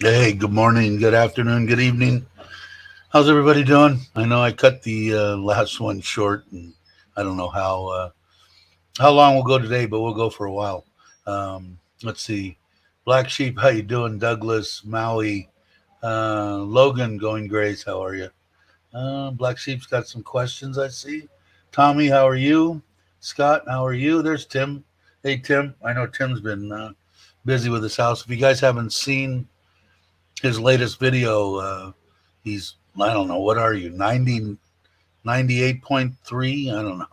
Hey, good morning, good afternoon, good evening. How's everybody doing? I know I cut the last one short, and I don't know how long we'll go today, but we'll go for a while. Let's see. Black Sheep, how you doing? Douglas, Maui, Logan, Going Grace, how are you? Black Sheep's got some questions, I see. Tommy, how are you? Scott, how are you? There's Tim. Hey, Tim. I know Tim's been busy with his house. If you guys haven't seen his latest video, he's, I don't know, what are you, 98.3? I don't know.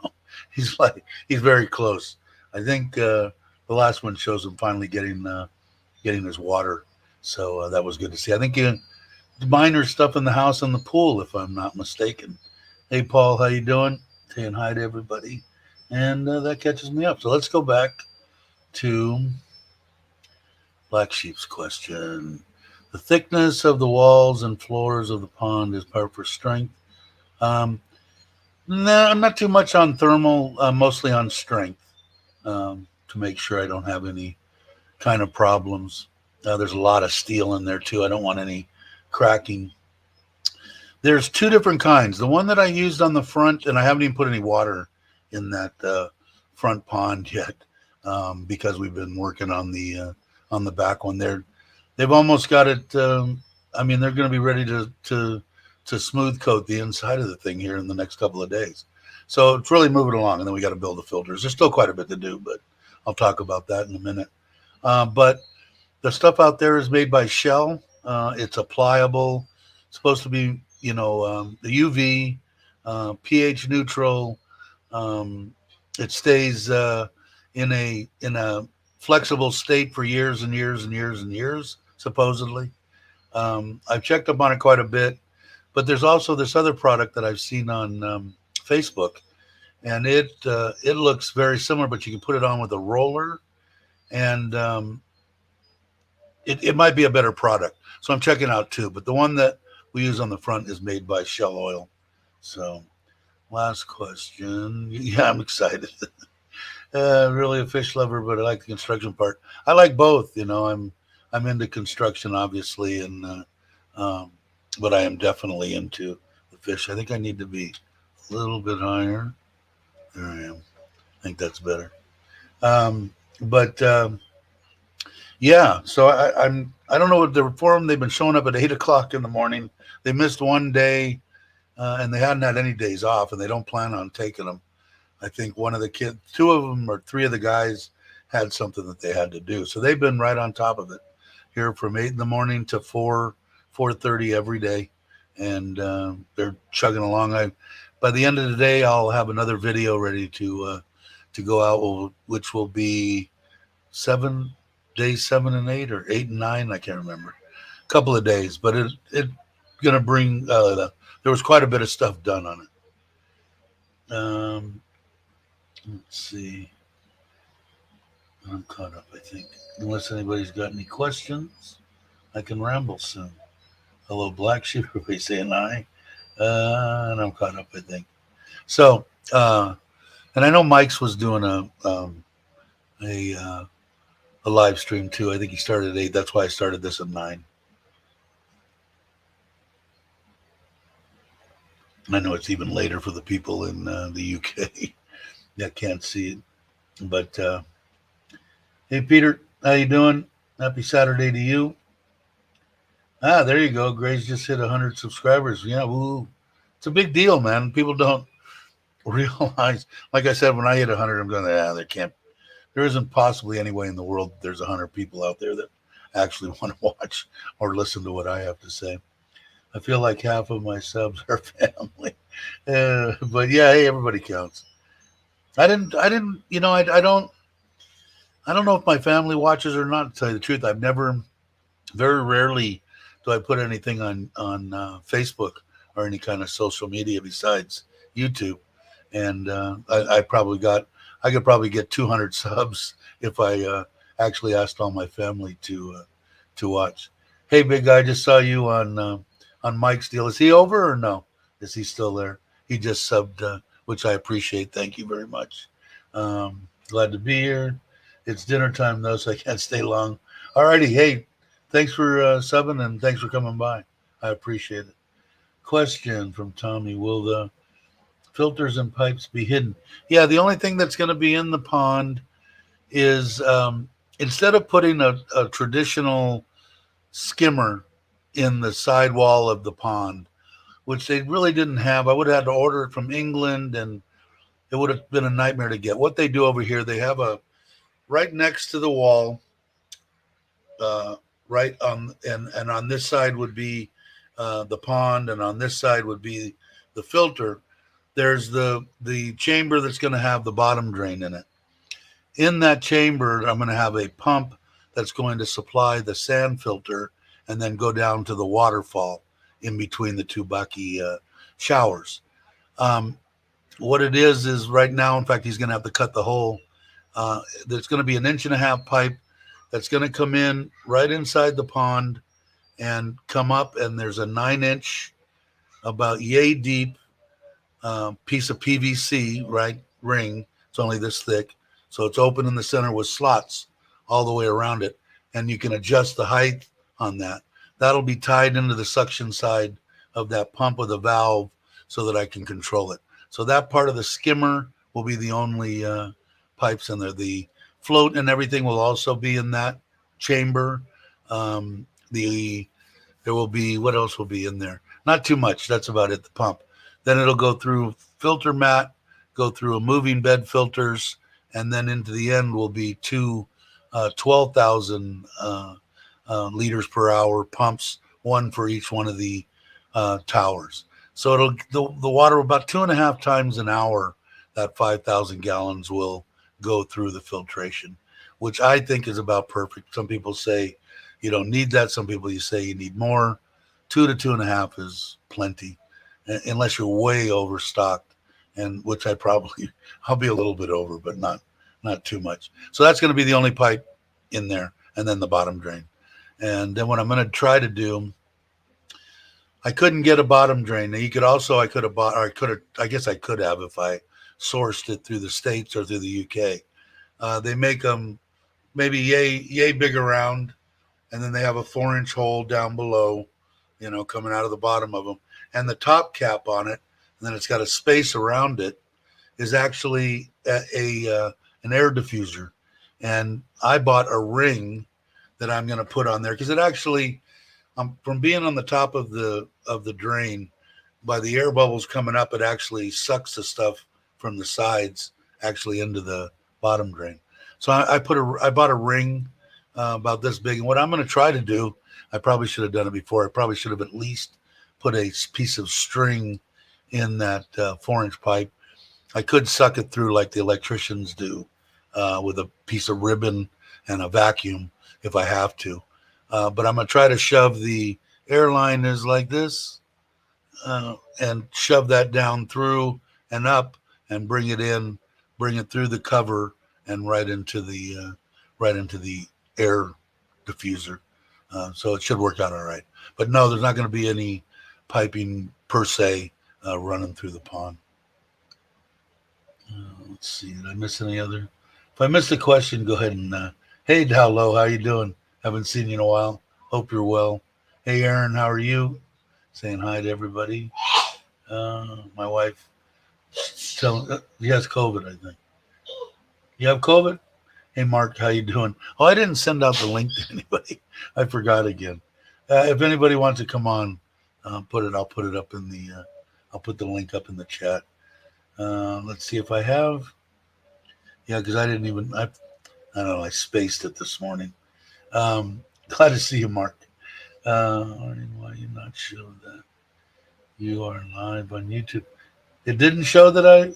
He's very close. I think the last one shows him finally getting his water. So that was good to see. I think minor stuff in the house and the pool, if I'm not mistaken. Hey, Paul, how you doing? Saying hi to everybody. And that catches me up. So let's go back to Black Sheep's question. The thickness of the walls and floors of the pond is part for strength. No, I'm not too much on thermal, mostly on strength, to make sure I don't have any kind of problems. There's a lot of steel in there too. I don't want any cracking. There's two different kinds. The one that I used on the front, and I haven't even put any water in that front pond yet, because we've been working on the back one there. They've almost got it. I mean, they're going to be ready to smooth coat the inside of the thing here in the next couple of days. So it's really moving along, and then we got to build the filters. There's still quite a bit to do, but I'll talk about that in a minute. But the stuff out there is made by Shell. It's a pliable, supposed to be, the UV, pH neutral. It stays in a flexible state for years and years and years and years, supposedly. I've checked up on it quite a bit, but there's also this other product that I've seen on Facebook, and it looks very similar, but you can put it on with a roller, and it might be a better product. So I'm checking out too, but the one that we use on the front is made by Shell Oil. So last question. Yeah, I'm excited. Really a fish lover, but I like the construction part. I like both. I'm into construction, obviously, and but I am definitely into the fish. I think I need to be a little bit higher. There I am. I think that's better. Yeah. So I don't know what the forum. They've been showing up at 8:00 in the morning. They missed one day, and they hadn't had any days off, and they don't plan on taking them. I think one of the kids, two of them or three of the guys had something that they had to do. So they've been right on top of it here from 8 in the morning to 4:30 every day. And they're chugging along. By the end of the day, I'll have another video ready to go out, which will be days 7 and 8 or 8 and 9. I can't remember. A couple of days, but it going to bring, there was quite a bit of stuff done on it. Let's see. I'm caught up, I think. Unless anybody's got any questions, I can ramble soon. Hello, Black Sheep. Everybody saying hi. And I'm caught up, I think. So, and I know Mike's was doing a live stream too. I think he started at 8. That's why I started this at 9. I know it's even later for the people in the UK that can't see it. But hey, Peter, how you doing? Happy Saturday to you. Ah, there you go. Gray's just hit 100 subscribers. Yeah, woo. It's a big deal, man. People don't realize. Like I said, when I hit 100, I'm going, there can't. There isn't possibly any way in the world there's 100 people out there that actually want to watch or listen to what I have to say. I feel like half of my subs are family. But yeah, hey, everybody counts. I don't know if my family watches or not, to tell you the truth. I've never, very rarely do I put anything on Facebook or any kind of social media besides YouTube. And I could probably get 200 subs if I actually asked all my family to watch. Hey, big guy, just saw you on Mike's deal. Is he over or no? Is he still there? He just subbed, which I appreciate. Thank you very much. Glad to be here. It's dinner time though, so I can't stay long. Alrighty, hey, thanks for subbing and thanks for coming by. I appreciate it. Question from Tommy: will the filters and pipes be hidden? Yeah, the only thing that's going to be in the pond is instead of putting a traditional skimmer in the sidewall of the pond, which they really didn't have. I would have had to order it from England, and it would have been a nightmare to get. What they do over here, they have a right next to the wall, right on, and on this side would be the pond, and on this side would be the filter. There's the chamber that's going to have the bottom drain in it. In that chamber, I'm going to have a pump that's going to supply the sand filter and then go down to the waterfall in between the two Bucky showers. What it is right now, in fact, he's going to have to cut the hole. There's going to be an 1.5 inch pipe that's going to come in right inside the pond and come up, and there's a 9-inch, about yay deep piece of PVC, right, ring. It's only this thick. So it's open in the center with slots all the way around it. And you can adjust the height on that. That'll be tied into the suction side of that pump with a valve so that I can control it. So that part of the skimmer will be the only pipes in there. The float and everything will also be in that chamber. There will be, what else will be in there? Not too much. That's about it, the pump. Then it'll go through filter mat, go through a moving bed filters, and then into the end will be two 12,000 liters per hour pumps, one for each one of the towers. So the water about 2.5 times an hour, that 5,000 gallons will go through the filtration, which I think is about perfect. Some people say you don't need that. Some people you say you need more. 2 to 2.5 is plenty, unless you're way overstocked, and which I'll be a little bit over, but not too much. So that's going to be the only pipe in there, and then the bottom drain. And then what I'm going to try to do, I couldn't get a bottom drain. Now I could have bought, or I guess I could have if I sourced it through the States or through the UK. They make them maybe yay big around, and then they have a 4-inch hole down below, coming out of the bottom of them. And the top cap on it, and then it's got a space around it, is actually an air diffuser. And I bought a ring that I'm going to put on there because it actually, from being on the top of the drain, by the air bubbles coming up, it actually sucks the stuff from the sides actually into the bottom drain. So I bought a ring about this big, and what I'm going to try to do, I probably should have done it before. I probably should have at least put a piece of string in that 4-inch pipe. I could suck it through like the electricians do with a piece of ribbon and a vacuum if I have to. But I'm going to try to shove the airline is like this and shove that down through and up and bring it through the cover and right into the air diffuser. So it should work out all right. But no, there's not going to be any piping per se running through the pond. Let's see. Did I miss any other? If I missed a question, go ahead and hey, Dowlow, how you doing? Haven't seen you in a while. Hope you're well. Hey, Aaron, how are you? Saying hi to everybody. My wife telling he has COVID, I think. You have COVID? Hey, Mark, how you doing? Oh, I didn't send out the link to anybody. I forgot again. If anybody wants to come on, I'll put it up in the. I'll put the link up in the chat. Let's see if I have. Yeah, because I didn't even. I don't know. I spaced it this morning. Glad to see you, Mark. Why you not show that you are live on YouTube? It didn't show that I.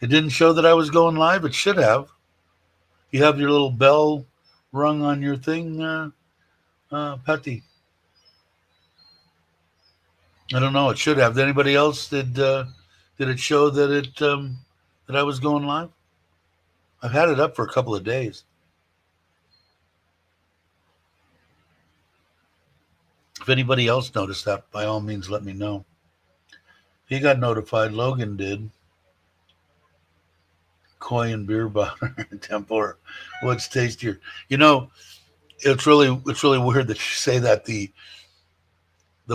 It didn't show that I was going live. It should have. You have your little bell rung on your thing, Patty. I don't know. It should have. Did anybody else? Did it show that that I was going live? I've had it up for a couple of days. If anybody else noticed that, by all means, let me know. He got notified. Logan did. Koi and beer bottle tempura. What's tastier? You know, it's really weird that you say that. The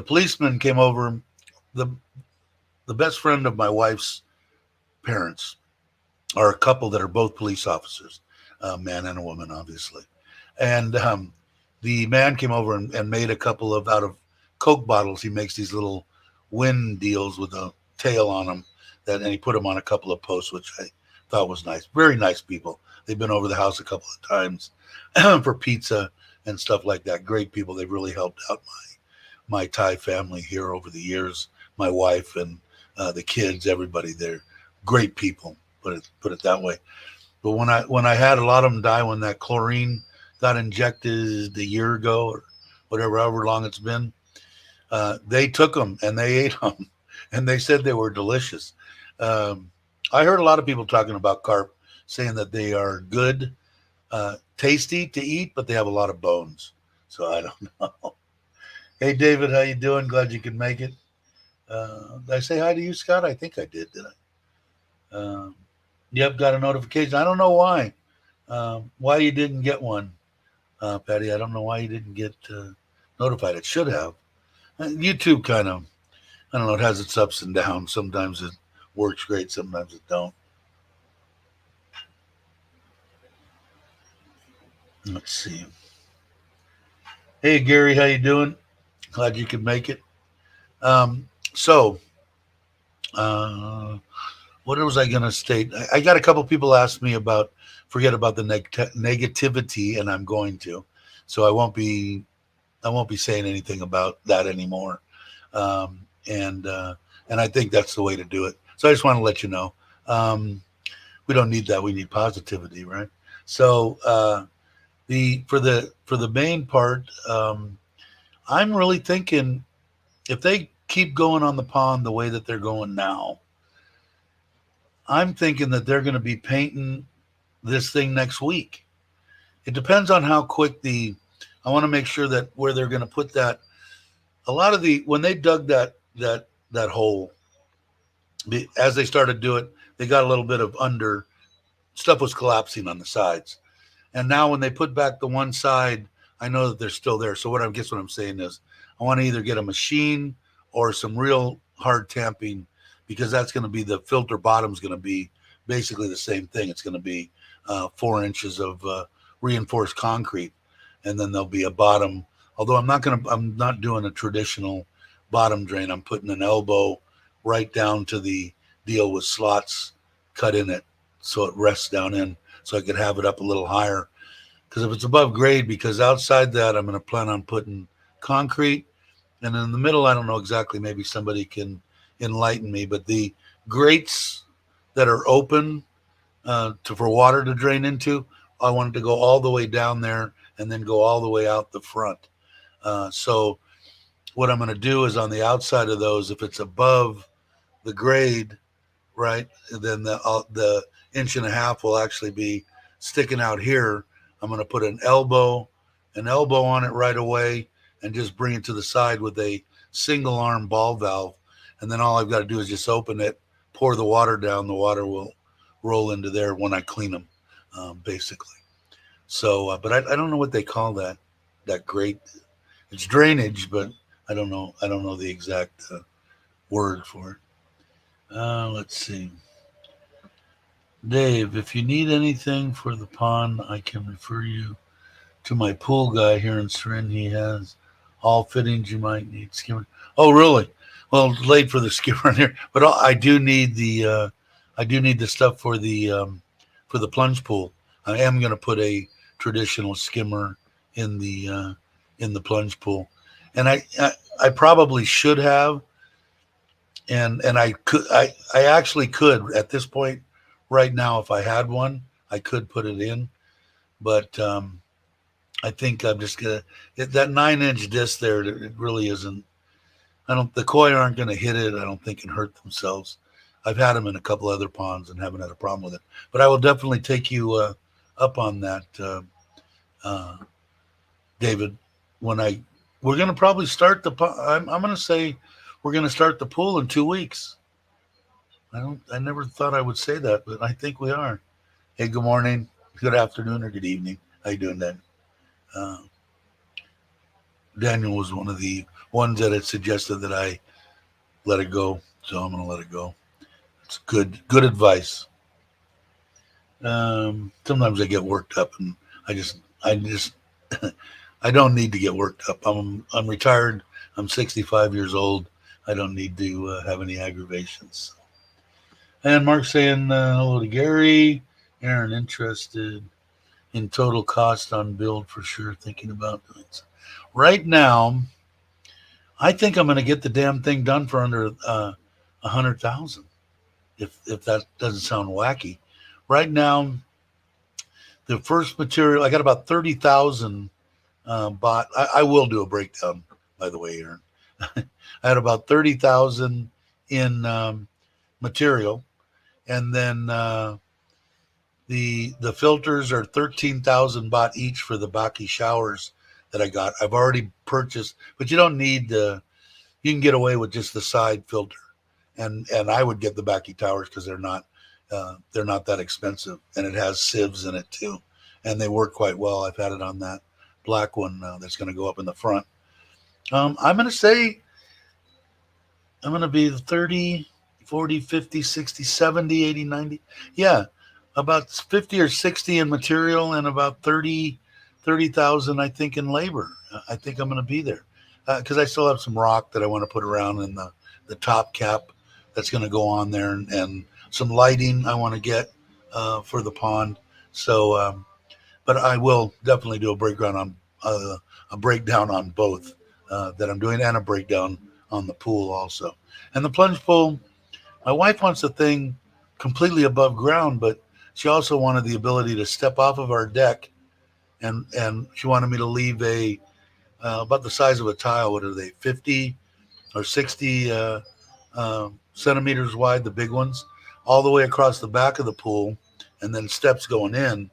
policeman came over. The the best friend of my wife's parents are a couple that are both police officers, a man and a woman, obviously. And the man came over and made a couple of out of Coke bottles. He makes these little wind deals with a tail on them, and he put them on a couple of posts, which I thought was nice. Very nice people. They've been over the house a couple of times for pizza and stuff like that. Great people. They've really helped out my Thai family here over the years. My wife and the kids, everybody. They're great people. Put it that way. But when I had a lot of them die when that chlorine got injected a year ago or whatever, however long it's been, they took them and they ate them, and they said they were delicious. I heard a lot of people talking about carp, saying that they are good, tasty to eat, but they have a lot of bones. So I don't know. Hey, David, how you doing? Glad you could make it. Did I say hi to you, Scott? I think I did I? Yep, got a notification. I don't know why you didn't get one, Patty. I don't know why you didn't get notified. It should have. YouTube kind of, I don't know, it has its ups and downs. Sometimes it works great, sometimes it don't. Let's see. Hey, Gary, how you doing? Glad you could make it. So, what was I going to state? I got a couple people ask me about, forget about the negativity, and I'm going to. So I won't be saying anything about that anymore. And I think that's the way to do it. So I just want to let you know. We don't need that. We need positivity, right? So for the main part, I'm really thinking if they keep going on the pond the way that they're going now, I'm thinking that they're going to be painting this thing next week. It depends on how quick I want to make sure that where they're going to put that. A lot of when they dug that hole, as they started to do it, they got a little bit of stuff was collapsing on the sides. And now when they put back the one side, I know that they're still there. So what I'm saying is I want to either get a machine or some real hard tamping, because that's going to be the filter bottom's going to be basically the same thing. It's going to be 4 inches of reinforced concrete, and then there'll be a bottom. Although I'm not doing a traditional bottom drain. I'm putting an elbow right down to the deal with slots cut in it, so it rests down in, so I could have it up a little higher. Because if it's above grade, because outside that I'm going to plan on putting concrete, and in the middle I don't know exactly. Maybe somebody can enlighten me. But the grates that are open for water to drain into, I wanted to go all the way down there and then go all the way out the front. So what I'm going to do is on the outside of those, if it's above the grade, right, then the inch and a half will actually be sticking out here. I'm going to put an elbow on it right away and just bring it to the side with a single arm ball valve. And then all I've got to do is just open it, pour the water down. The water will roll into there when I clean them, basically. So, but I don't know what they call that grate. It's drainage, but I don't know the exact word for it. Let's see. Dave, if you need anything for the pond, I can refer you to my pool guy here in Serin. He has all fittings you might need. Skimmer. Oh, really? Well, late for the skimmer in here, but I do need the stuff for the plunge pool. I am going to put a traditional skimmer in the plunge pool, and I probably should have, and I actually could at this point right now if I had one I could put it in, but I think I'm just gonna that 9-inch disc there. It really isn't. I don't. The koi aren't going to hit it. I don't think and hurt themselves. I've had them in a couple other ponds and haven't had a problem with it. But I will definitely take you up on that, uh, David. When we're going to probably start I'm going to say we're going to start the pool in 2 weeks. I don't. I never thought I would say that, but I think we are. Hey, good morning, good afternoon, or good evening. How you doing, Dan? Uh, Daniel was one of the ones that had suggested that I let it go, so I'm going to let it go. It's good advice. Sometimes I get worked up, and I just, I don't need to get worked up. I'm retired. I'm 65 years old. I don't need to have any aggravations. And Mark saying hello to Gary. Aaron interested in total cost on build for sure. Thinking about doing so. Right now, I think I'm going to get the damn thing done for under 100,000. If that doesn't sound wacky, right now the first material I got about 30,000 bought. I will do a breakdown, by the way, Aaron. I had about 30,000 in material, and then the filters are 13,000 bought each for the Baki showers that I got. I've already purchased, but you don't need you can get away with just the side filter, and I would get the Baki towers because they're not that expensive, and it has sieves in it too, and they work quite well. I've had it on that black one that's going to go up in the front. I'm going to say I'm going to be 30, 40, 50, 60, 70, 80, 90. Yeah, about 50 or 60 in material and about 30,000, I think, in labor. I think I'm going to be there because I still have some rock that I want to put around in the top cap that's going to go on there, and some lighting I want to get for the pond. So, but I will definitely do a breakdown on both that I'm doing, and a breakdown on the pool also. And the plunge pool, my wife wants the thing completely above ground, but she also wanted the ability to step off of our deck, and she wanted me to leave a about the size of a tile. What are they, 50 or 60 centimeters wide, the big ones, all the way across the back of the pool, and then steps going in,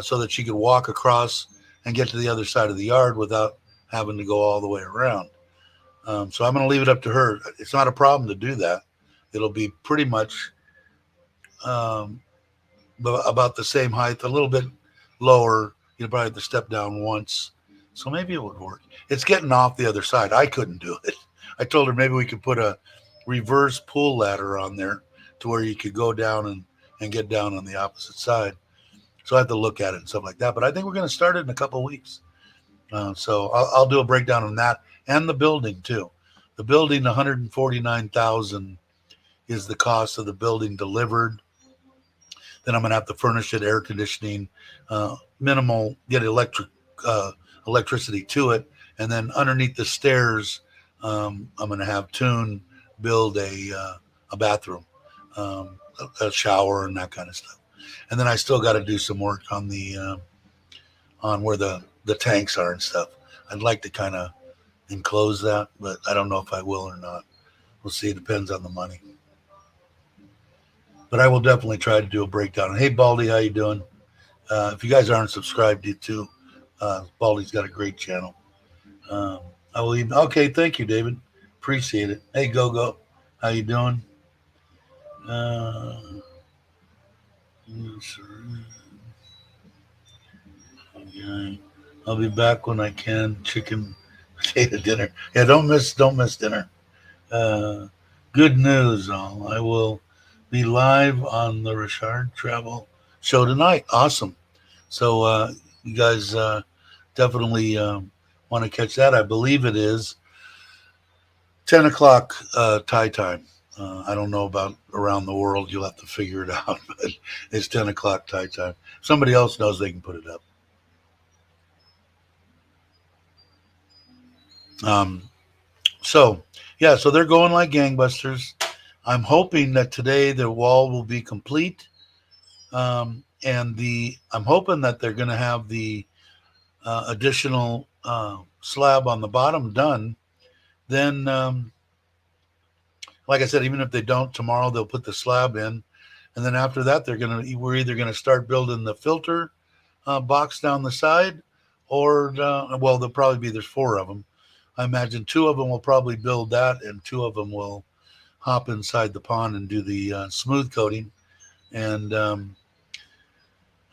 so that she could walk across and get to the other side of the yard without having to go all the way around. So I'm going to leave it up to her. It's not a problem to do that. It'll be pretty much um, about the same height, a little bit lower. You'll probably have to step down once. So maybe it would work. It's getting off the other side. I couldn't do it. I told her maybe we could put a reverse pull ladder on there to where you could go down and get down on the opposite side. So I have to look at it and stuff like that. But I think we're going to start it in a couple of weeks. So I'll do a breakdown on that and the building too. The building, 149,000 is the cost of the building delivered. Then I'm going to have to furnish it, air conditioning, minimal, get electricity to it, and then underneath the stairs, I'm going to have Tune build a bathroom, a shower, and that kind of stuff. And then I still got to do some work on the on where the tanks are and stuff. I'd like to kind of enclose that, but I don't know if I will or not. We'll see. It depends on the money. But I will definitely try to do a breakdown. Hey, Baldy, how you doing? If you guys aren't subscribed to Baldy's got a great channel. I will even. Okay, thank you, David. Appreciate it. Hey, Go, how you doing? Okay. I'll be back when I can. Chicken potato dinner. Yeah, don't miss dinner. Uh, Good news, all. I will be live on the Richard Travel show tonight. Awesome. So you guys definitely want to catch that. I believe it is 10 o'clock Thai time. I don't know about around the world. You'll have to figure it out, but it's 10 o'clock Thai time. If somebody else knows, they can put it up. So they're going like gangbusters. I'm hoping that today the wall will be complete. And I'm hoping that they're going to have the additional slab on the bottom done. Then, like I said, even if they don't tomorrow, they'll put the slab in, and then after that, we're either going to start building the filter box down the side, or there'll probably be, there's 4 of them. I imagine 2 of them will probably build that, and 2 of them will hop inside the pond and do the smooth coating, and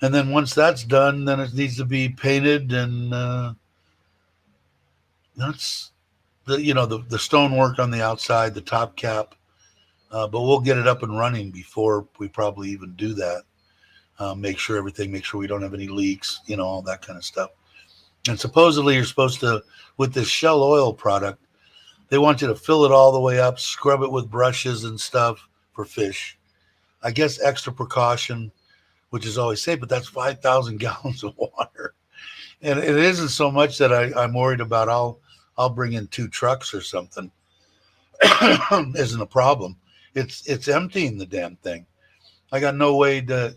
then once that's done, then it needs to be painted, and that's the stonework on the outside, the top cap. But we'll get it up and running before we probably even do that. Make sure we don't have any leaks, all that kind of stuff. And supposedly you're supposed to, with this Shell oil product, they want you to fill it all the way up, scrub it with brushes and stuff for fish. I guess extra precaution, which is always safe, but that's 5,000 gallons of water. And it isn't so much that I'm worried about I'll bring in 2 trucks or something. Isn't a problem. It's emptying the damn thing. I got no way to,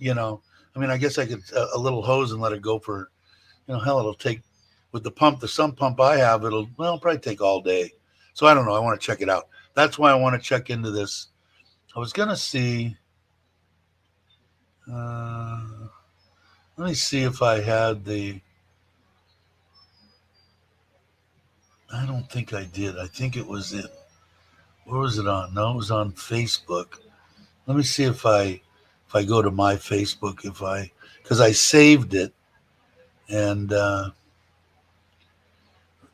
I guess I could a little hose and let it go for, hell, it'll take, with the sump pump I have, it'll probably take all day. So I don't know. I want to check it out. That's why I want to check into this. I was going to see, let me see if I had I don't think I did. I think it was it. Where was it on? No, it was on Facebook. Let me see if I go to my Facebook, because I saved it, and let's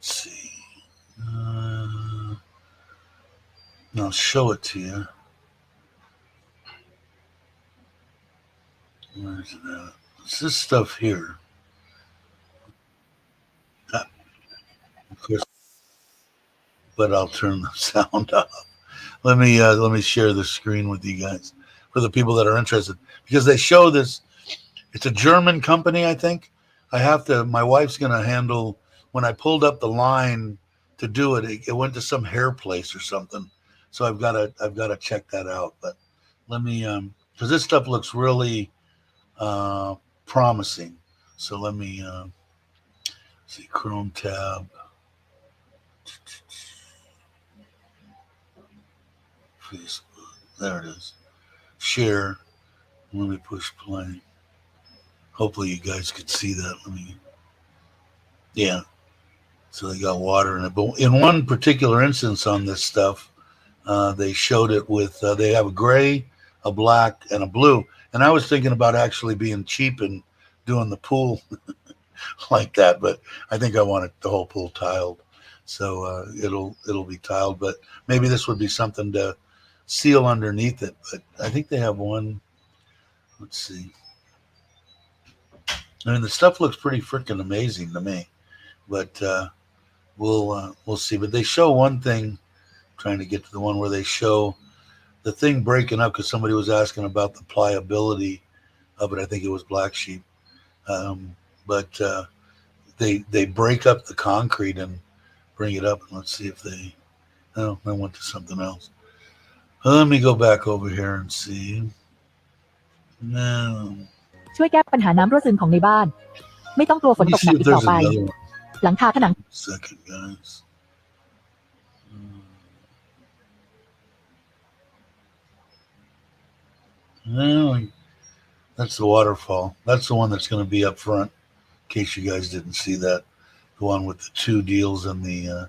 see. I'll show it to you. Where's it at? It's this stuff here. Of course, but I'll turn the sound off. Let me share the screen with you guys for the people that are interested, because they show this. It's a German company, I think. My wife's going to handle, when I pulled up the line to do it, it went to some hair place or something. So I've got to check that out. But let me, because this stuff looks really promising. So let me see, Chrome tab. Facebook. There it is. Share. Let me push play. Hopefully you guys could see that. Yeah. So they got water in it. But in one particular instance on this stuff, they showed it with, they have a gray, a black, and a blue. And I was thinking about actually being cheap and doing the pool like that, but I think I want the whole pool tiled. So it'll be tiled, but maybe this would be something to seal underneath it. But I think they have one. Let's see. I mean, the stuff looks pretty freaking amazing to me, but we'll see. But they show one thing. I'm trying to get to the one where they show the thing breaking up, because somebody was asking about the pliability of it. I think it was Black Sheep, but they break up the concrete and bring it up. And let's see if they. Oh, I went to something else. Let me go back over here and see. No. ช่วยแก้ปัญหาน้ำรั่วซึมของในบ้านไม่ต้องกลัวฝนตกหนักอีกต่อไปหลังคาผนัง Second, guys. No, that's the waterfall. That's the one that's going to be up front, in case you guys didn't see that. The one with the 2 deals and the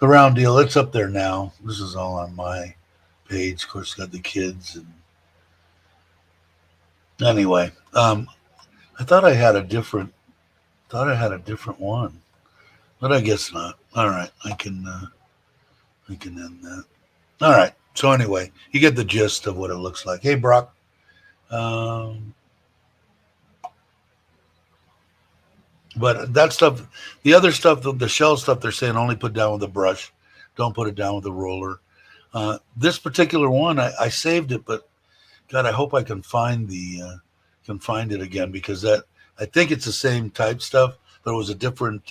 round deal. It's up there now. This is all on my page. Of course, got the kids. And anyway, I thought I had a different one, but I guess not. All right, I can end that. All right, So anyway, you get the gist of what it looks like. Hey, Brock. Um, but that stuff, the other stuff, the shell stuff, they're saying only put down with a brush. Don't put it down with a roller. This particular one, I saved it, but God, I hope I can find it again, because that, I think it's the same type stuff, but it was a different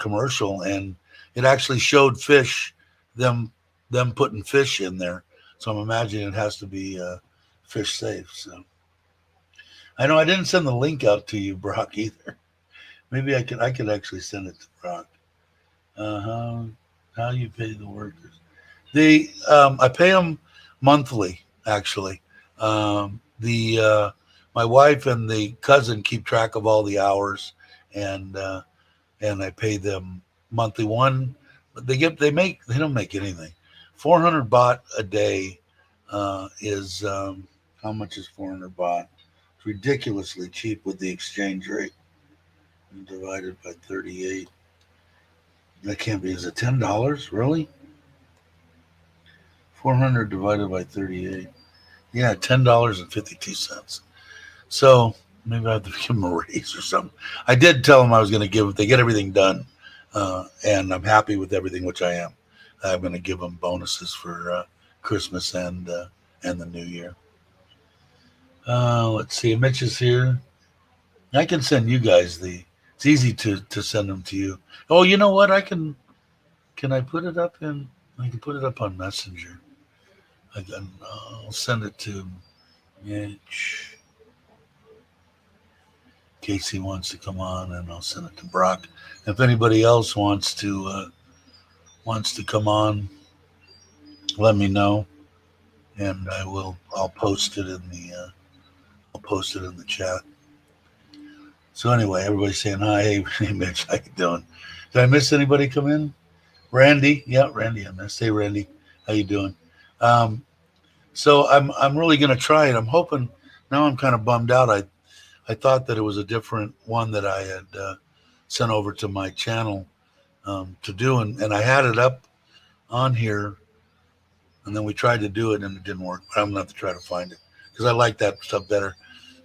commercial, and it actually showed fish, them putting fish in there. So I'm imagining it has to be fish safe. So I know I didn't send the link out to you, Brock, either. Maybe I could actually send it to Brock. Uh-huh. How you pay the workers? I pay them monthly, actually. The My wife and the cousin keep track of all the hours, and I pay them monthly. They don't make anything. 400 baht a day is how much is 400 baht? It's ridiculously cheap with the exchange rate, divided by 38. That can't be. Is it $10? Really? 400 divided by 38. Yeah, $10.52. So maybe I have to give them a raise or something. I did tell them I was going to give. If they get everything done, and I'm happy with everything, which I am, I'm going to give them bonuses for Christmas and the New Year. Let's see. Mitch is here. I can send you guys It's easy to send them to you. Oh, you know what? Can I put it up in? I can put it up on Messenger. I'll send it to Mitch. Casey wants to come on, and I'll send it to Brock. If anybody else wants to come on, let me know, and I'll post it in the chat. So anyway, everybody's saying hi. Hey, Mitch, how you doing? Did I miss anybody come in? Randy, yeah, Randy, I missed. Hey, Randy, how you doing? So I'm really gonna try it. I'm hoping. Now I'm kind of bummed out. I thought that it was a different one that I had sent over to my channel to do, and I had it up on here, and then we tried to do it and it didn't work. But I'm gonna have to try to find it, because I like that stuff better,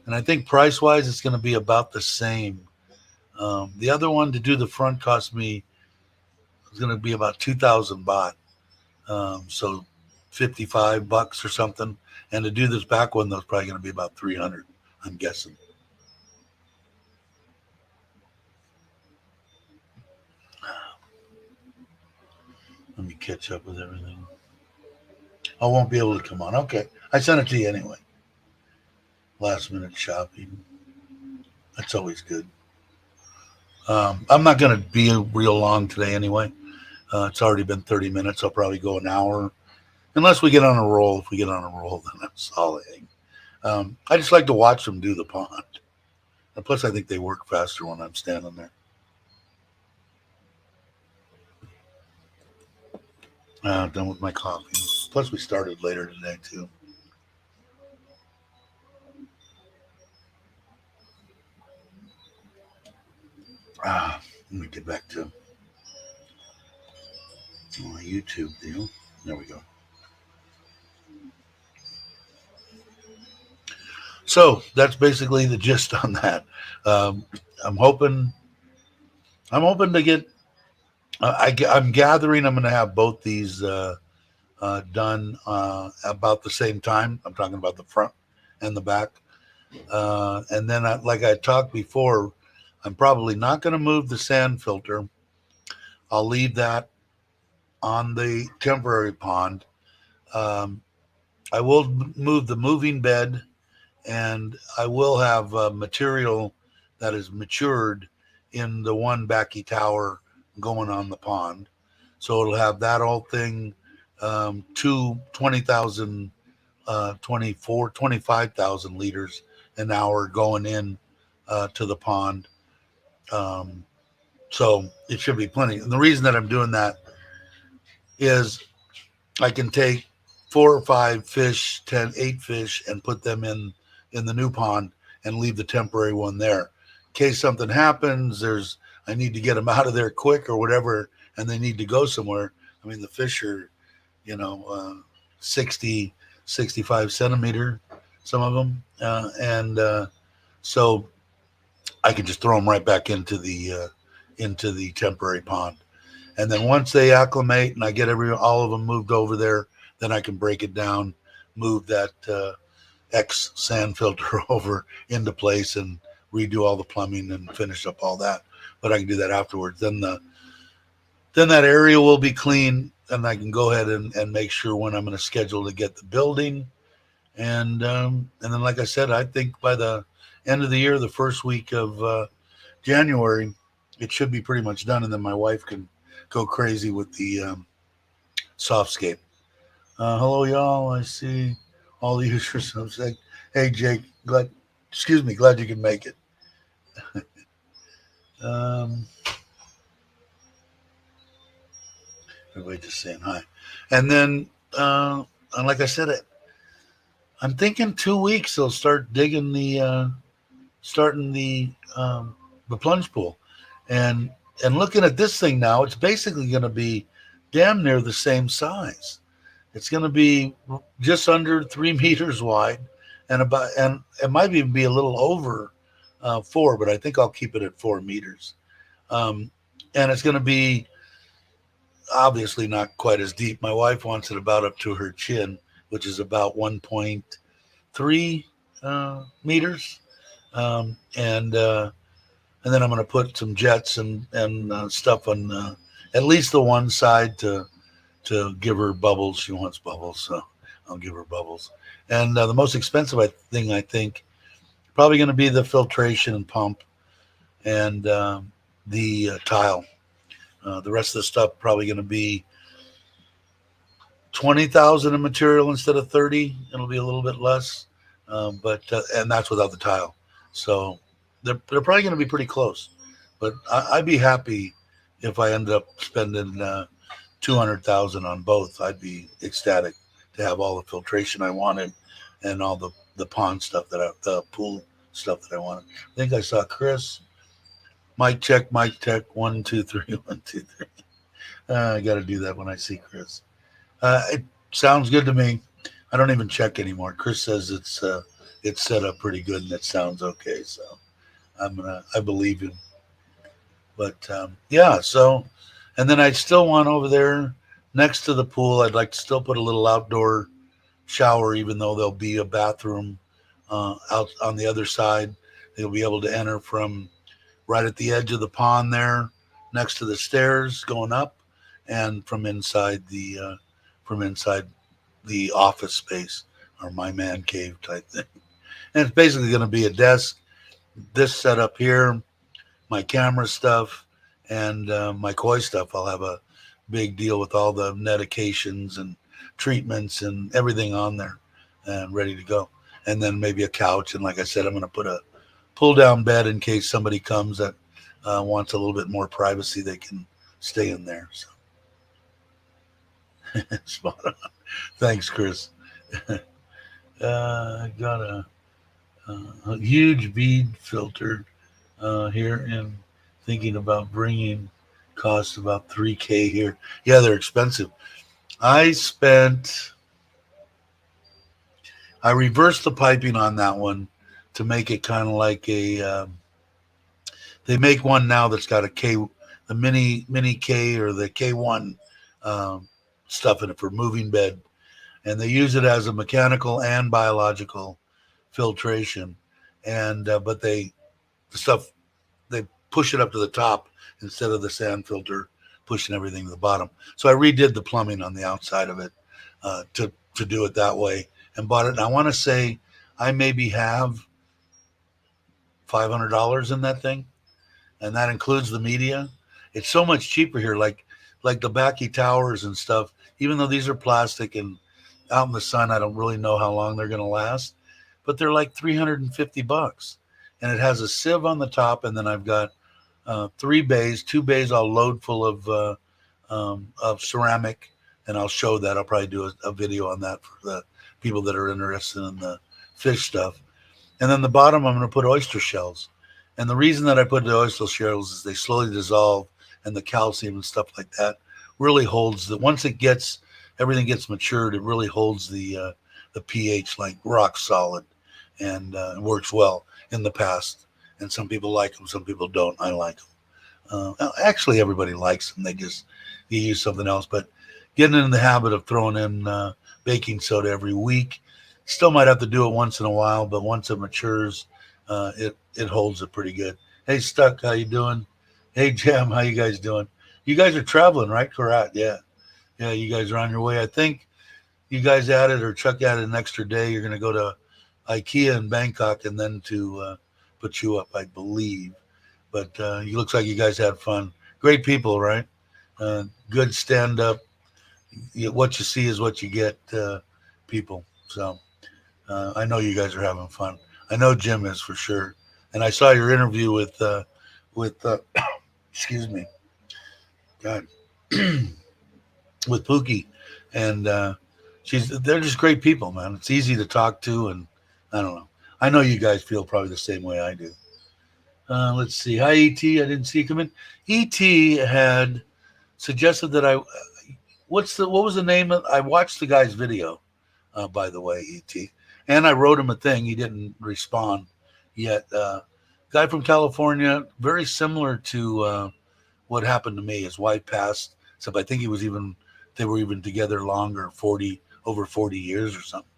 and I think price wise it's gonna be about the same. The other one to do the front cost me, it's gonna be about 2,000 baht, so $55 or something, and to do this back one, that's probably gonna be about 300, I'm guessing. Let me catch up with everything. I won't be able to come on. Okay. I sent it to you anyway. Last minute shopping. That's always good. I'm not going to be real long today anyway. It's already been 30 minutes. I'll probably go an hour. Unless we get on a roll. If we get on a roll, then that's solid. I just like to watch them do the pond. And plus, I think they work faster when I'm standing there. Done with my coffee. Plus, we started later today, too. Let me get back to my YouTube deal. There we go. So that's basically the gist on that. I'm hoping to get. I'm gathering. I'm going to have both these done about the same time. I'm talking about the front and the back, and then like I talked before, I'm probably not going to move the sand filter. I'll leave that on the temporary pond. I will move the moving bed, and I will have material that is matured in the one Backy tower going on the pond. So it'll have that whole thing, 20,000, 25,000 liters an hour going in to the pond. So it should be plenty. And the reason that I'm doing that is I can take 4 or 5 fish, 8 fish, and put them in the new pond and leave the temporary one there. In case something happens, I need to get them out of there quick or whatever, and they need to go somewhere. I mean, the fish are 60, 65 centimeter, some of them. So I can just throw them right back into the temporary pond. And then once they acclimate and I get all of them moved over there, then I can break it down, move that X sand filter over into place and redo all the plumbing and finish up all that. But I can do that afterwards. Then that area will be clean and I can go ahead and make sure when I'm going to schedule to get the building. And then, like I said, I think by the end of the year, the first week of January, it should be pretty much done. And then my wife can go crazy with the Softscape. Hello, y'all. I see all the users. I'm saying, hey, Jake, glad you can make it. Everybody just saying hi. And then, and like I said, I'm thinking 2 weeks they'll start digging starting the plunge pool. And looking at this thing now, it's basically going to be damn near the same size. It's going to be just under 3 meters wide, and it might even be a little over 4, but I think I'll keep it at 4 meters. And it's going to be obviously not quite as deep. My wife wants it about up to her chin, which is about 1.3 meters. And then I'm going to put some jets and stuff on at least the one side to give her bubbles. She wants bubbles, so I'll give her bubbles. And the most expensive thing, I think, probably going to be the filtration pump and the tile. The rest of the stuff probably going to be $20,000 in material instead of 30. It'll be a little bit less, but that's without the tile. So they're probably going to be pretty close. But I'd be happy if I end up spending $200,000 on both. I'd be ecstatic to have all the filtration I wanted and all the pond stuff the pool stuff that I wanted. I think I saw Chris. Mic check, 1, 2, 3, 1, 2, 3. I got to do that when I see Chris. It sounds good to me. I don't even check anymore. Chris says it's set up pretty good and it sounds okay. So I believe him. But yeah, so, and then I'd still want over there next to the pool, I'd like to still put a little outdoor shower, even though there'll be a bathroom out on the other side. They'll be able to enter from right at the edge of the pond there, next to the stairs going up, and from inside the office space or my man cave type thing. And it's basically going to be a desk, this setup here, my camera stuff, and my koi stuff. I'll have a big deal with all the medications and treatments and everything on there and ready to go. And then maybe a couch. And like I said, I'm going to put a pull down bed in case somebody comes that wants a little bit more privacy. They can stay in there. So. Spot on. Thanks, Chris. I got a huge bead filter here and thinking about bringing, cost about $3,000 here. Yeah, they're expensive. I reversed the piping on that one to make it kind of like they make one now that's got the mini K or the K1 stuff in it for moving bed. And they use it as a mechanical and biological filtration. And, but they push it up to the top instead of the sand filter pushing everything to the bottom. So I redid the plumbing on the outside of it to do it that way and bought it. And I want to say I maybe have $500 in that thing. And that includes the media. It's so much cheaper here. Like the Backy towers and stuff, even though these are plastic and out in the sun, I don't really know how long they're going to last, but they're like $350. And it has a sieve on the top. And then I've got 2 bays I'll load full of ceramic, and I'll show that. I'll probably do a video on that for the people that are interested in the fish stuff. And then the bottom, I'm going to put oyster shells. And the reason that I put the oyster shells is they slowly dissolve, and the calcium and stuff like that really holds that. Once it gets everything gets matured, it really holds the pH like rock solid, and works well in the past. And some people like them, some people don't. I like them. Actually, everybody likes them. You use something else. But getting in the habit of throwing in baking soda every week, still might have to do it once in a while, but once it matures, it holds it pretty good. Hey, Stuck, how you doing? Hey, Jam, how you guys doing? You guys are traveling, right? Correct. Yeah. Yeah, you guys are on your way. I think you guys added, or Chuck added, an extra day. You're going to go to IKEA in Bangkok and then to put you up, I believe. But you looks like you guys had fun. Great people, right? Good stand up. What you see is what you get, people. So I know you guys are having fun. I know Jim is for sure. And I saw your interview with excuse me, God, with Pookie, and they're just great people, man. It's easy to talk to, and I don't know. I know you guys feel probably the same way I do. Let's see. Hi, ET. I didn't see you come in. ET had suggested that what was the name of? I watched the guy's video, by the way, ET, and I wrote him a thing. He didn't respond yet. Guy from California, very similar to what happened to me. His wife passed, so I think they were even together longer, over 40 years or something.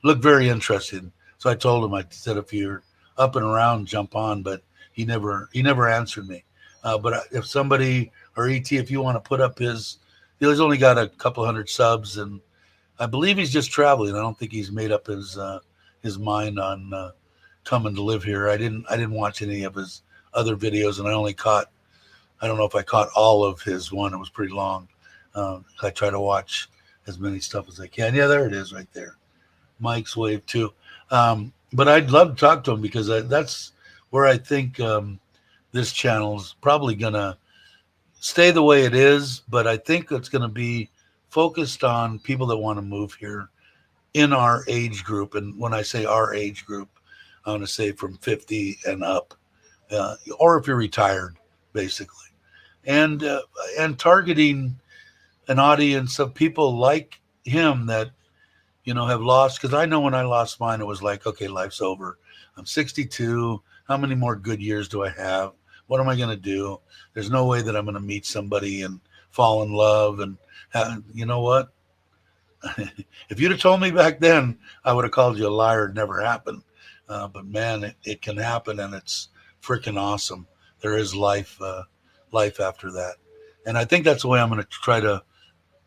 Looked very interesting. So I told him, I said, if you're up and around, jump on, but he never answered me. But if somebody, or ET, if you want to put up he's only got a couple hundred subs, and I believe he's just traveling. I don't think he's made up his mind on coming to live here. I didn't watch any of his other videos, and I don't know if I caught all of his one. It was pretty long. I try to watch as many stuff as I can. Yeah, there it is right there. Mike's wave too. But I'd love to talk to him, because that's where I think this channel's probably going to stay the way it is. But I think it's going to be focused on people that want to move here in our age group. And when I say our age group, I want to say from 50 and up, or if you're retired, basically. And targeting an audience of people like him that, have lost. Because I know when I lost mine, it was like, okay, life's over. I'm 62. How many more good years do I have? What am I going to do? There's no way that I'm going to meet somebody and fall in love. And you know what? If you'd have told me back then, I would have called you a liar. It never happened. But man, it can happen, and it's freaking awesome. There is life after that. And I think that's the way I'm going to try to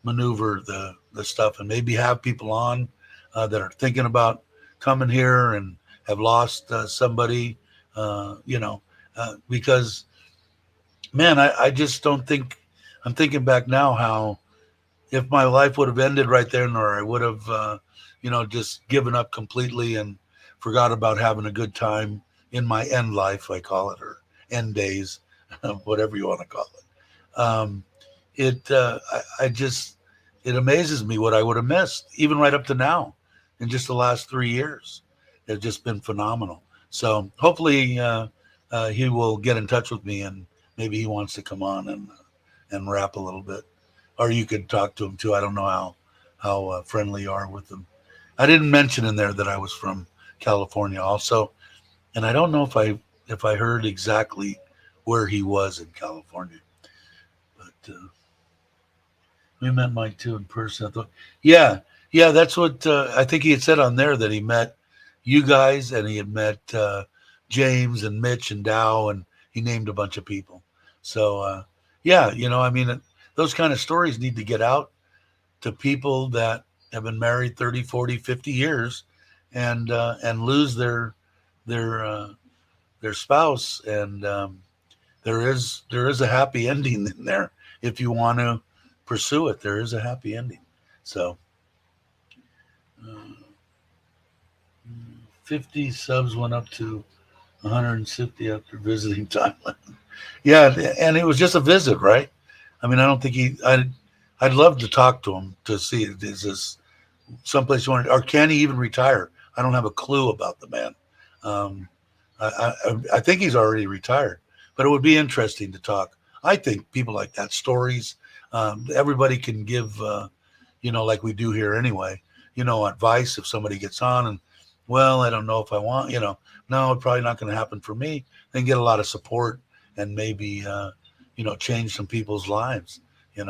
maneuver the stuff, and maybe have people on that are thinking about coming here and have lost somebody, because, man, I just don't think, I'm thinking back now how if my life would have ended right there, or I would have, just given up completely and forgot about having a good time in my end life, I call it, or end days, whatever you want to call it. It amazes me what I would have missed, even right up to now, in just the last 3 years. They've just been phenomenal. So hopefully he will get in touch with me, and maybe he wants to come on and rap a little bit, or you could talk to him too. I don't know how friendly you are with him. I didn't mention in there that I was from California also, and I don't know if I heard exactly where he was in California, but we met Mike too in person. I thought, yeah, that's what I think he had said on there, that he met you guys, and he had met James and Mitch and Dow, and he named a bunch of people. So those kind of stories need to get out to people that have been married 30, 40, 50 years and lose their spouse. And there is a happy ending in there if you want to pursue it. There is a happy ending. So 50 subs went up to 160 after visiting Thailand. Yeah, and it was just a visit, right? I mean, I don't think I'd love to talk to him to see, is this someplace you want, or can he even retire? I don't have a clue about the man. I think he's already retired, but it would be interesting to talk. I think people like that, stories. Everybody can give, like we do here anyway, advice if somebody gets on and, well, I don't know if I want, no, it's probably not going to happen for me. Then get a lot of support and maybe, change some people's lives, and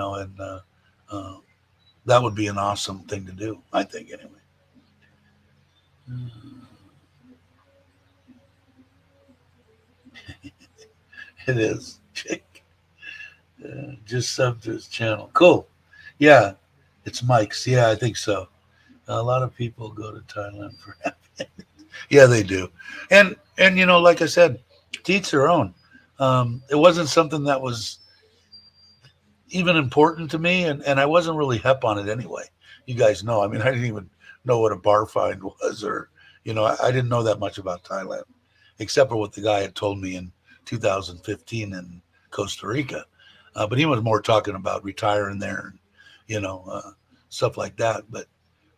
that would be an awesome thing to do, I think, anyway. It is. Just sub to his channel. Cool. Yeah, it's Mike's. Yeah, I think so. A lot of people go to Thailand for happy. Yeah, they do. And like I said, to each their own. It wasn't something that was even important to me, and I wasn't really hep on it anyway. You guys know. I mean, I didn't even know what a bar find was, or I didn't know that much about Thailand, except for what the guy had told me in 2015 in Costa Rica. But he was more talking about retiring there, and stuff like that. But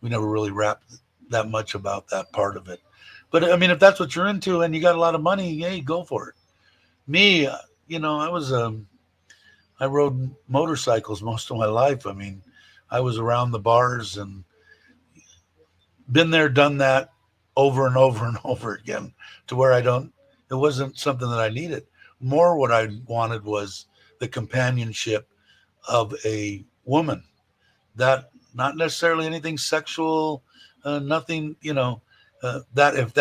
we never really wrapped that much about that part of it. But I mean, if that's what you're into and you got a lot of money, hey, go for it. Me, I rode motorcycles most of my life. I mean, I was around the bars and been there, done that over and over and over again, to where it wasn't something that I needed. More what I wanted was the companionship of a woman, that not necessarily anything sexual, nothing, that if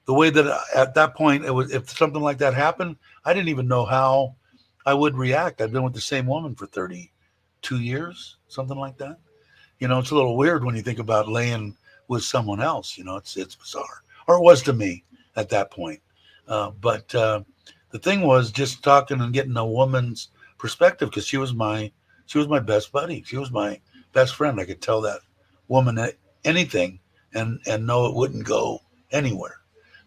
the way that at that point it was, if something like that happened, I didn't even know how I would react. I've been with the same woman for 32 years, something like that. It's a little weird when you think about laying with someone else. It's bizarre, or it was to me at that point. But the thing was just talking and getting a woman's perspective, because she was my best buddy. She was my best friend. I could tell that woman anything and know it wouldn't go anywhere.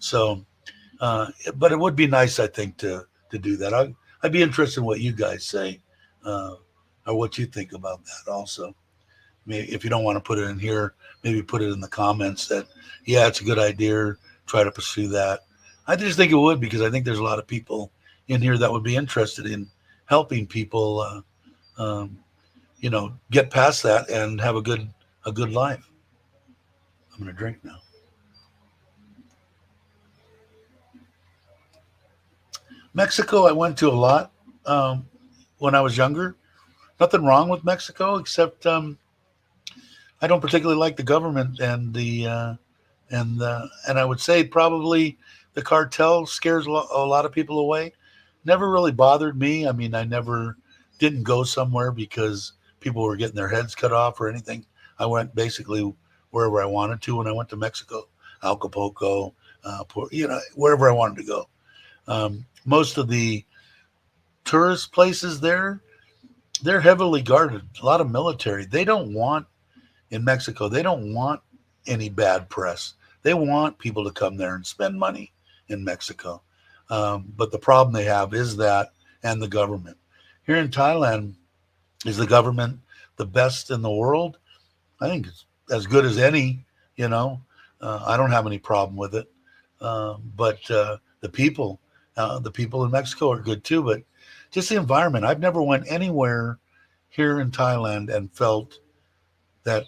So, but it would be nice, I think, to do that. I'd be interested in what you guys say, or what you think about that also. Maybe if you don't want to put it in here, maybe put it in the comments that, yeah, it's a good idea. Try to pursue that. I just think it would, because I think there's a lot of people in here that would be interested in helping people, get past that and have a good life. I'm going to drink now. Mexico, I went to a lot when I was younger. Nothing wrong with Mexico, except I don't particularly like the government and and I would say probably the cartel scares a lot of people away. Never really bothered me. I mean, I never didn't go somewhere because people were getting their heads cut off or anything. I went basically wherever I wanted to when I went to Mexico, Acapulco, wherever I wanted to go. Most of the tourist places there, they're heavily guarded. A lot of military. In Mexico, they don't want any bad press. They want people to come there and spend money in Mexico. But the problem they have is that, and the government. Here in Thailand, is the government the best in the world? I think it's as good as any, I don't have any problem with it. But the people in Mexico are good too, but just the environment. I've never went anywhere here in Thailand and felt that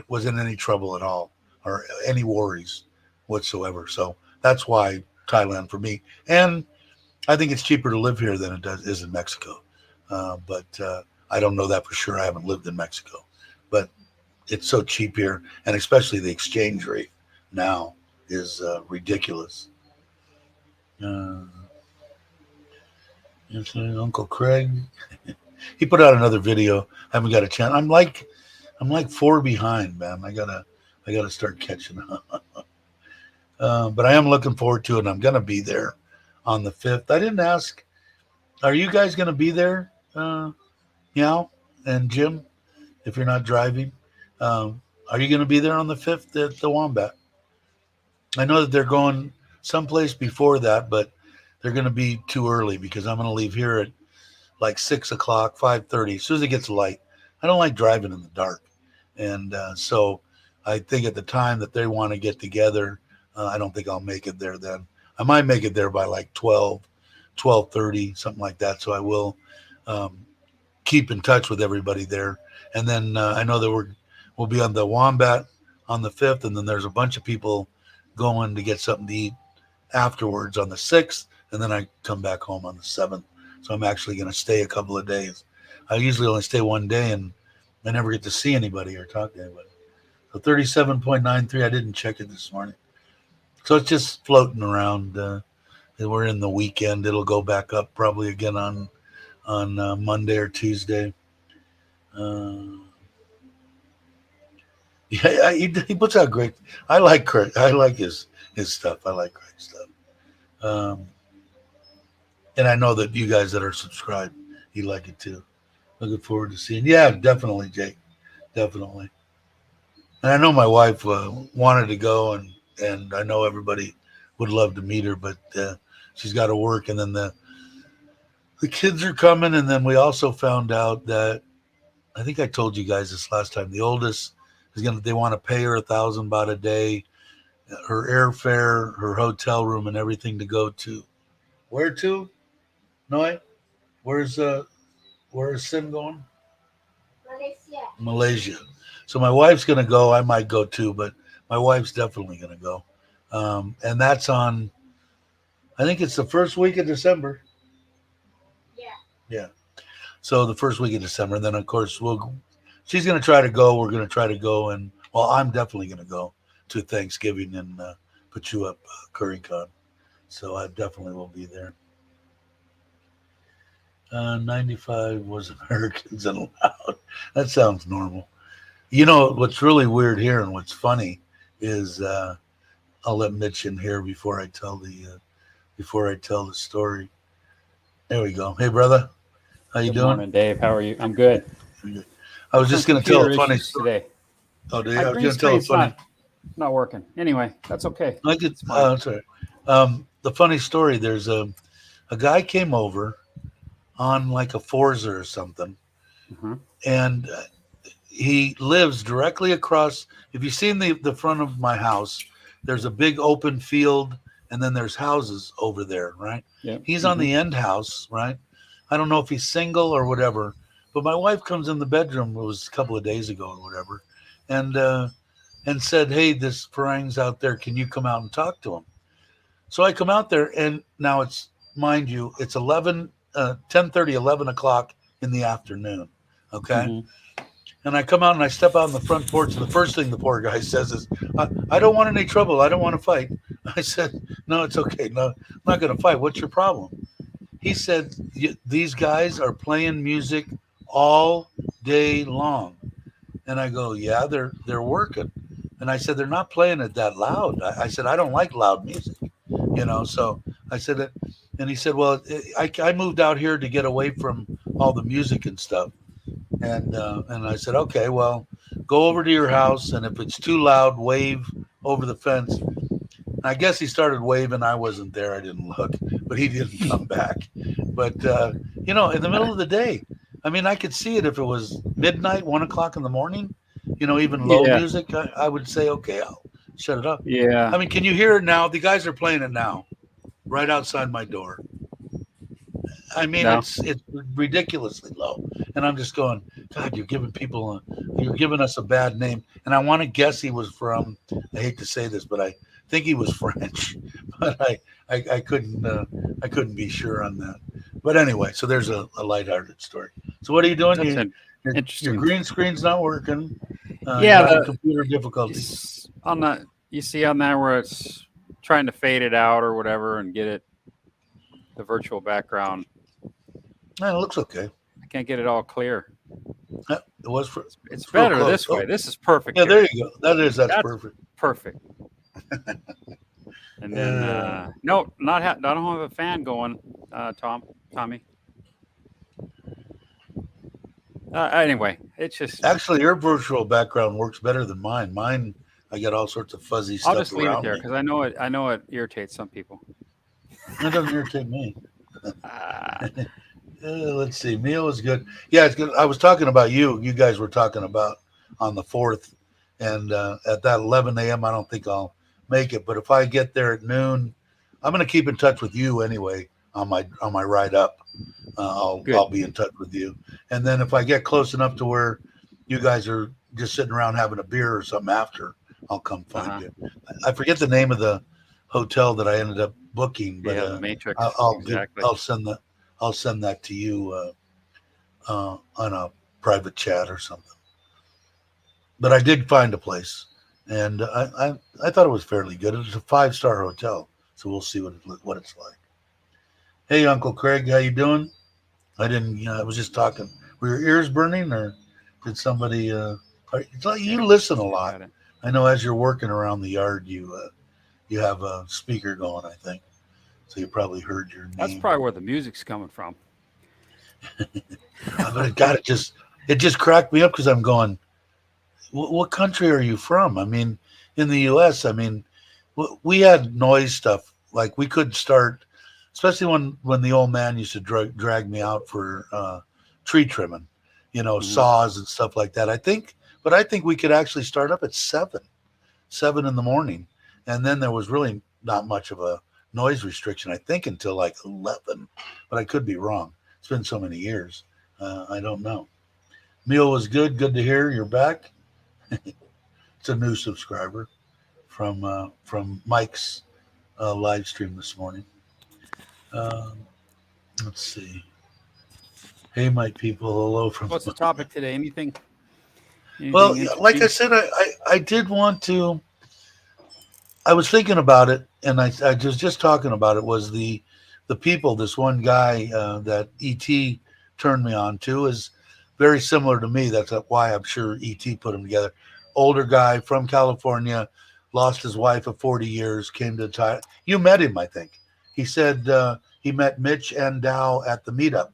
was in any trouble at all, or any worries whatsoever. So that's why Thailand for me. And I think it's cheaper to live here than it is in Mexico. But I don't know that for sure. I haven't lived in Mexico, but it's so cheap here, and especially the exchange rate now is ridiculous. Uncle Craig, he put out another video. I haven't got a chance. I'm like 4 behind, man. I gotta start catching up. But I am looking forward to it. And I'm gonna be there on the 5th. I didn't ask. Are you guys gonna be there, Meow and Jim? If you're not driving, are you gonna be there on the 5th at the Wombat? I know that they're going someplace before that, but they're gonna be too early because I'm gonna leave here at like 6 o'clock, 5:30. As soon as it gets light. I don't like driving in the dark. And so I think at the time that they want to get together, I don't think I'll make it there then. I might make it there by like 12:30, something like that. So I will keep in touch with everybody there. And then I know that we'll be on the Wombat on the 5th, and then there's a bunch of people going to get something to eat afterwards on the 6th, and then I come back home on the 7th. So I'm actually going to stay a couple of days. I usually only stay one day, and I never get to see anybody or talk to anybody. So 37.93, I didn't check it this morning. So it's just floating around. We're in the weekend. It'll go back up probably again on Monday or Tuesday. Yeah, he puts out great. I like Craig. I like his stuff. I like Craig's stuff. And I know that you guys that are subscribed, you like it too. Looking forward to seeing. Yeah, definitely, Jake. Definitely. And I know my wife wanted to go, and I know everybody would love to meet her, but she's got to work, and then the kids are coming, and then we also found out that I think I told you guys this last time. The oldest is they want to pay her 1,000 baht a day, her airfare, her hotel room, and everything to go to. Where to? Noi? Where's Sim going? Malaysia. So my wife's gonna go. I might go too, but my wife's definitely gonna go. And that's on. I think it's the first week of December. Yeah. So the first week of December, and then of course she's gonna try to go. We're gonna try to go, and I'm definitely gonna go to Thanksgiving and put you up Curry Con. So I definitely will be there. 95 was Americans and allowed. That sounds normal. You know what's really weird here, and what's funny is I'll let Mitch in here before I tell the story. There we go. Hey, brother, how you Good doing? Morning, Dave. How are you? I'm good. I was just going to tell a funny story today. Oh, dude, My I was green going to tell a screen's funny. not working. Anyway, that's okay. I could. Sorry. The funny story. There's a guy came over on like a Forza or something, and he lives directly across. If you've seen the front of my house, there's a big open field, and then there's houses over there, right? Yeah. He's on the end house, right? I don't know if he's single or whatever, but my wife comes in the bedroom. It was a couple of days ago or whatever, and said, "Hey, this Farang's out there. Can you come out and talk to him?" So I come out there, and now it's, mind you, it's 10:30, 11 o'clock in the afternoon. Okay. And I come out and I step out on the front porch, and the first thing the poor guy says is, I don't want any trouble. I don't want to fight. I said, no, it's okay. No, I'm not going to fight. What's your problem? He said, these guys are playing music all day long. And I go, yeah, they're working. And I said, they're not playing it that loud. I said, I don't like loud music, so I said, and he said, well, I moved out here to get away from all the music and stuff. And I said, okay, well, go over to your house, and if it's too loud, wave over the fence. I guess he started waving. I wasn't there. I didn't look, but he didn't come back. But, in the middle of the day, I mean, I could see it if it was midnight, 1 o'clock in the morning, even low music, I would say, okay, I'll shut it up. Yeah. I mean, can you hear it now? The guys are playing it now, right outside my door. I mean, it's ridiculously low. And I'm just going, God, you're giving us a bad name. And I want to guess he was from, I hate to say this, but I think he was French, but I couldn't be sure on that. But anyway, so there's a lighthearted story. So what are you doing? Your green screen's not working. The computer difficulties. You see on there where it's trying to fade it out or whatever and get the virtual background. It looks okay. I can't get it all clear. Yeah, it's better this way. This is perfect. Yeah, there you go. That's perfect. Perfect. And then no, I don't have a fan going, Tommy. Anyway, it's just actually your virtual background works better than mine. Mine, I got all sorts of fuzzy stuff. I'll just leave it there because I know it irritates some people. It doesn't irritate me. Let's see. Meal is good. Yeah, it's good. I was talking about you. You guys were talking about on the 4th, and at that 11 a.m. I don't think I'll make it. But if I get there at noon, I'm going to keep in touch with you anyway on my ride up. Good. I'll be in touch with you. And then if I get close enough to where you guys are just sitting around having a beer or something after, I'll come find you. I forget the name of the hotel that I ended up booking, but Yeah, the Matrix. Exactly. Exactly. I'll send that to you on a private chat or something. But I did find a place, and I thought it was fairly good. It was a 5-star hotel, so we'll see what it's like. Hey, Uncle Craig, how you doing? I didn't. I was just talking. Were your ears burning, or did somebody? It's like you listen a lot. I know as you're working around the yard, you have a speaker going. I think so. You probably heard your name. That's probably where the music's coming from. But it just cracked me up because I'm going. What country are you from? I mean, in the U.S., I mean, we had noise stuff. Like we couldn't start, especially when the old man used to drag me out for tree trimming, saws and stuff like that. I think we could actually start up at 7 in the morning. And then there was really not much of a noise restriction, I think, until like 11, but I could be wrong. It's been so many years. I don't know. Meal was good. Good to hear you're back. It's a new subscriber from Mike's live stream this morning. Let's see. Hey, Mike people. Hello from. What's the topic today? Anything well, like I said, I did want to. I was thinking about it, and I was just talking about it. Was the people? This one guy that ET turned me on to is very similar to me. That's why I'm sure ET put them together. Older guy from California, lost his wife of 40 years, came to Thailand. You met him, I think. He said he met Mitch and Dow at the meetup.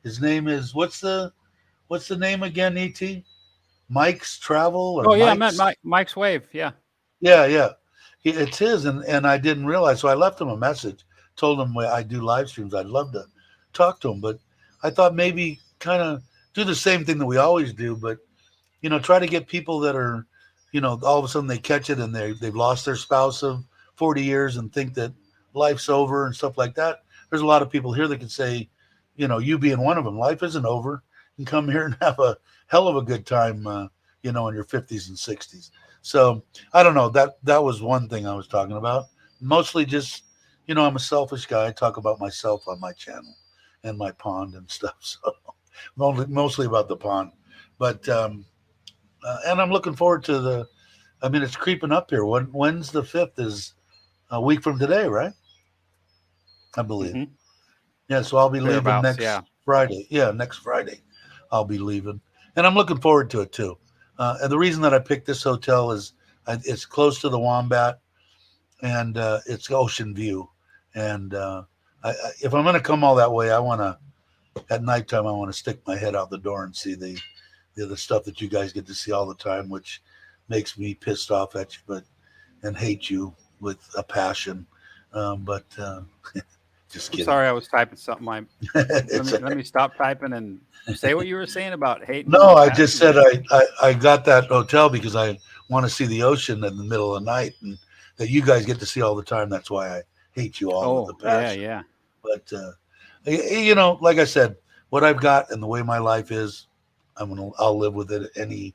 His name is what's the name again? ET Mike's Travel or I Mike's? met Mike's Wave. Yeah. It's his, and I didn't realize, so I left him a message, told him I do live streams. I'd love to talk to him, but I thought maybe kind of do the same thing that we always do, but try to get people that are, all of a sudden they catch it and they've lost their spouse of 40 years and think that life's over and stuff like that. There's a lot of people here that can say, you being one of them, life isn't over. You can come here and have a hell of a good time, in your 50s and 60s. So I don't know, that was one thing I was talking about. Mostly just, I'm a selfish guy. I talk about myself on my channel and my pond and stuff. So mostly about the pond, but, and I'm looking forward to it's creeping up here. When's the 5th is a week from today, right? I believe. Mm-hmm. Yeah. So I'll be leaving next Friday. Yeah. Next Friday I'll be leaving, and I'm looking forward to it too. And the reason that I picked this hotel is it's close to the Wombat, and it's ocean view. And if I'm going to come all that way, at nighttime, I want to stick my head out the door and see the stuff that you guys get to see all the time, which makes me pissed off at you, and hate you with a passion. Just kidding. Sorry, I was typing something. Let me stop typing and say what you were saying about hating. No, I just said I got that hotel because I want to see the ocean in the middle of the night, and that you guys get to see all the time. That's why I hate you all with the passion. Yeah. But like I said, what I've got and the way my life is, I'll live with it any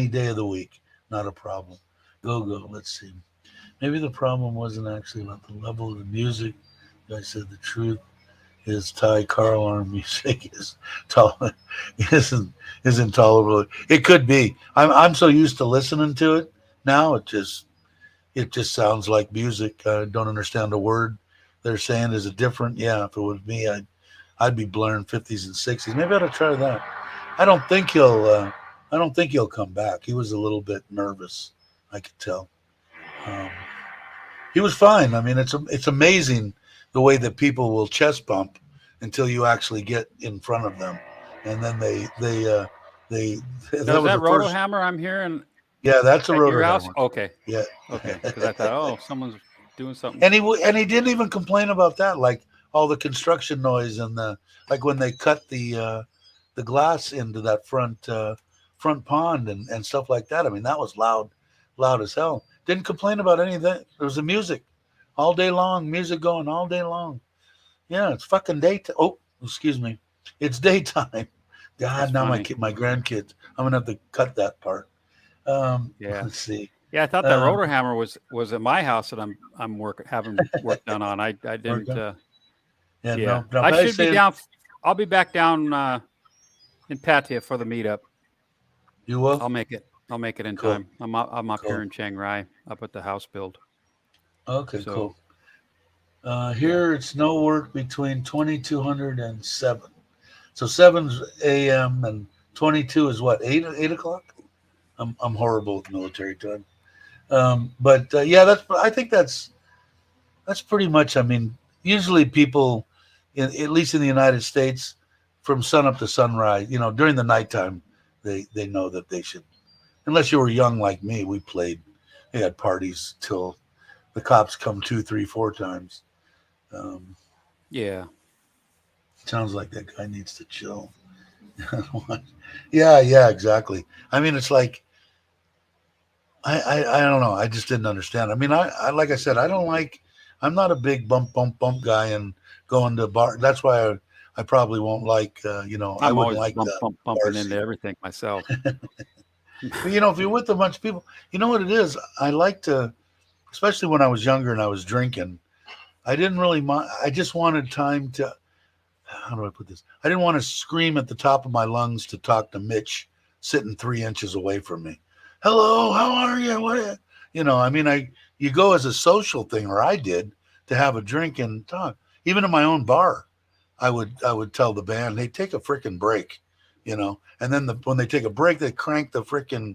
day of the week. Not a problem. Go. Let's see. Maybe the problem wasn't actually about the level of the music. I said the truth is Thai car alarm music is intolerable. It could be. I'm so used to listening to it now. It just sounds like music. I don't understand a word they're saying. Is it different? Yeah. If it was me, I'd be blaring 50s and 60s. Maybe I ought to try that. I don't think he'll come back. He was a little bit nervous. I could tell. He was fine. I mean, it's amazing the way that people will chest bump until you actually get in front of them, and then they. Is that roto hammer I'm hearing? Yeah, that's a roto hammer. Okay. Yeah. Okay. Because I thought, someone's doing something. And he didn't even complain about that, like all the construction noise and like when they cut the glass into that front pond and stuff like that. I mean, that was loud as hell. Didn't complain about anything. There was the music all day long, music going all day long. Yeah, it's fucking daytime. Oh, excuse me. It's daytime. God, That's now funny. my grandkids. I'm gonna have to cut that part. Yeah. Let's see. Yeah, I thought that rotor hammer was at my house that I'm having work done on. I didn't. Yeah, Yeah, no. I Patty's should be saying down. I'll be back down in Pattaya for the meetup. you will. I'll make it. I'll make it in Cool. time. I'm up Cool. here in Chiang Rai, up at the house build. Okay, So, cool. Here it's no work between 2200 and 7. So 7's a.m. and 22 is what, 8 o'clock? I'm horrible with military time. But yeah, I think that's pretty much. I mean, usually people, at least in the United States, from sun up to sunrise, during the nighttime, they know that they should. Unless you were young like me, we had parties till the cops come 2, 3, 4 times. yeah. Sounds like that guy needs to chill. Yeah, exactly. I mean, it's like I don't know. I just didn't understand. I mean, I like I said, I'm not a big bump guy and going to bar. That's why I probably won't like. I I'm wouldn't always like bumping into everything myself. But if you're with a bunch of people, you know what it is. I like to, especially when I was younger and I was drinking. I didn't really mind. I just wanted time to. How do I put this? I didn't want to scream at the top of my lungs to talk to Mitch sitting 3 inches away from me. Hello, how are you? What? I mean, you go as a social thing, or I did, to have a drink and talk. Even in my own bar, I would tell the band, "Hey, take a freaking break," And then when they take a break, they crank the freaking,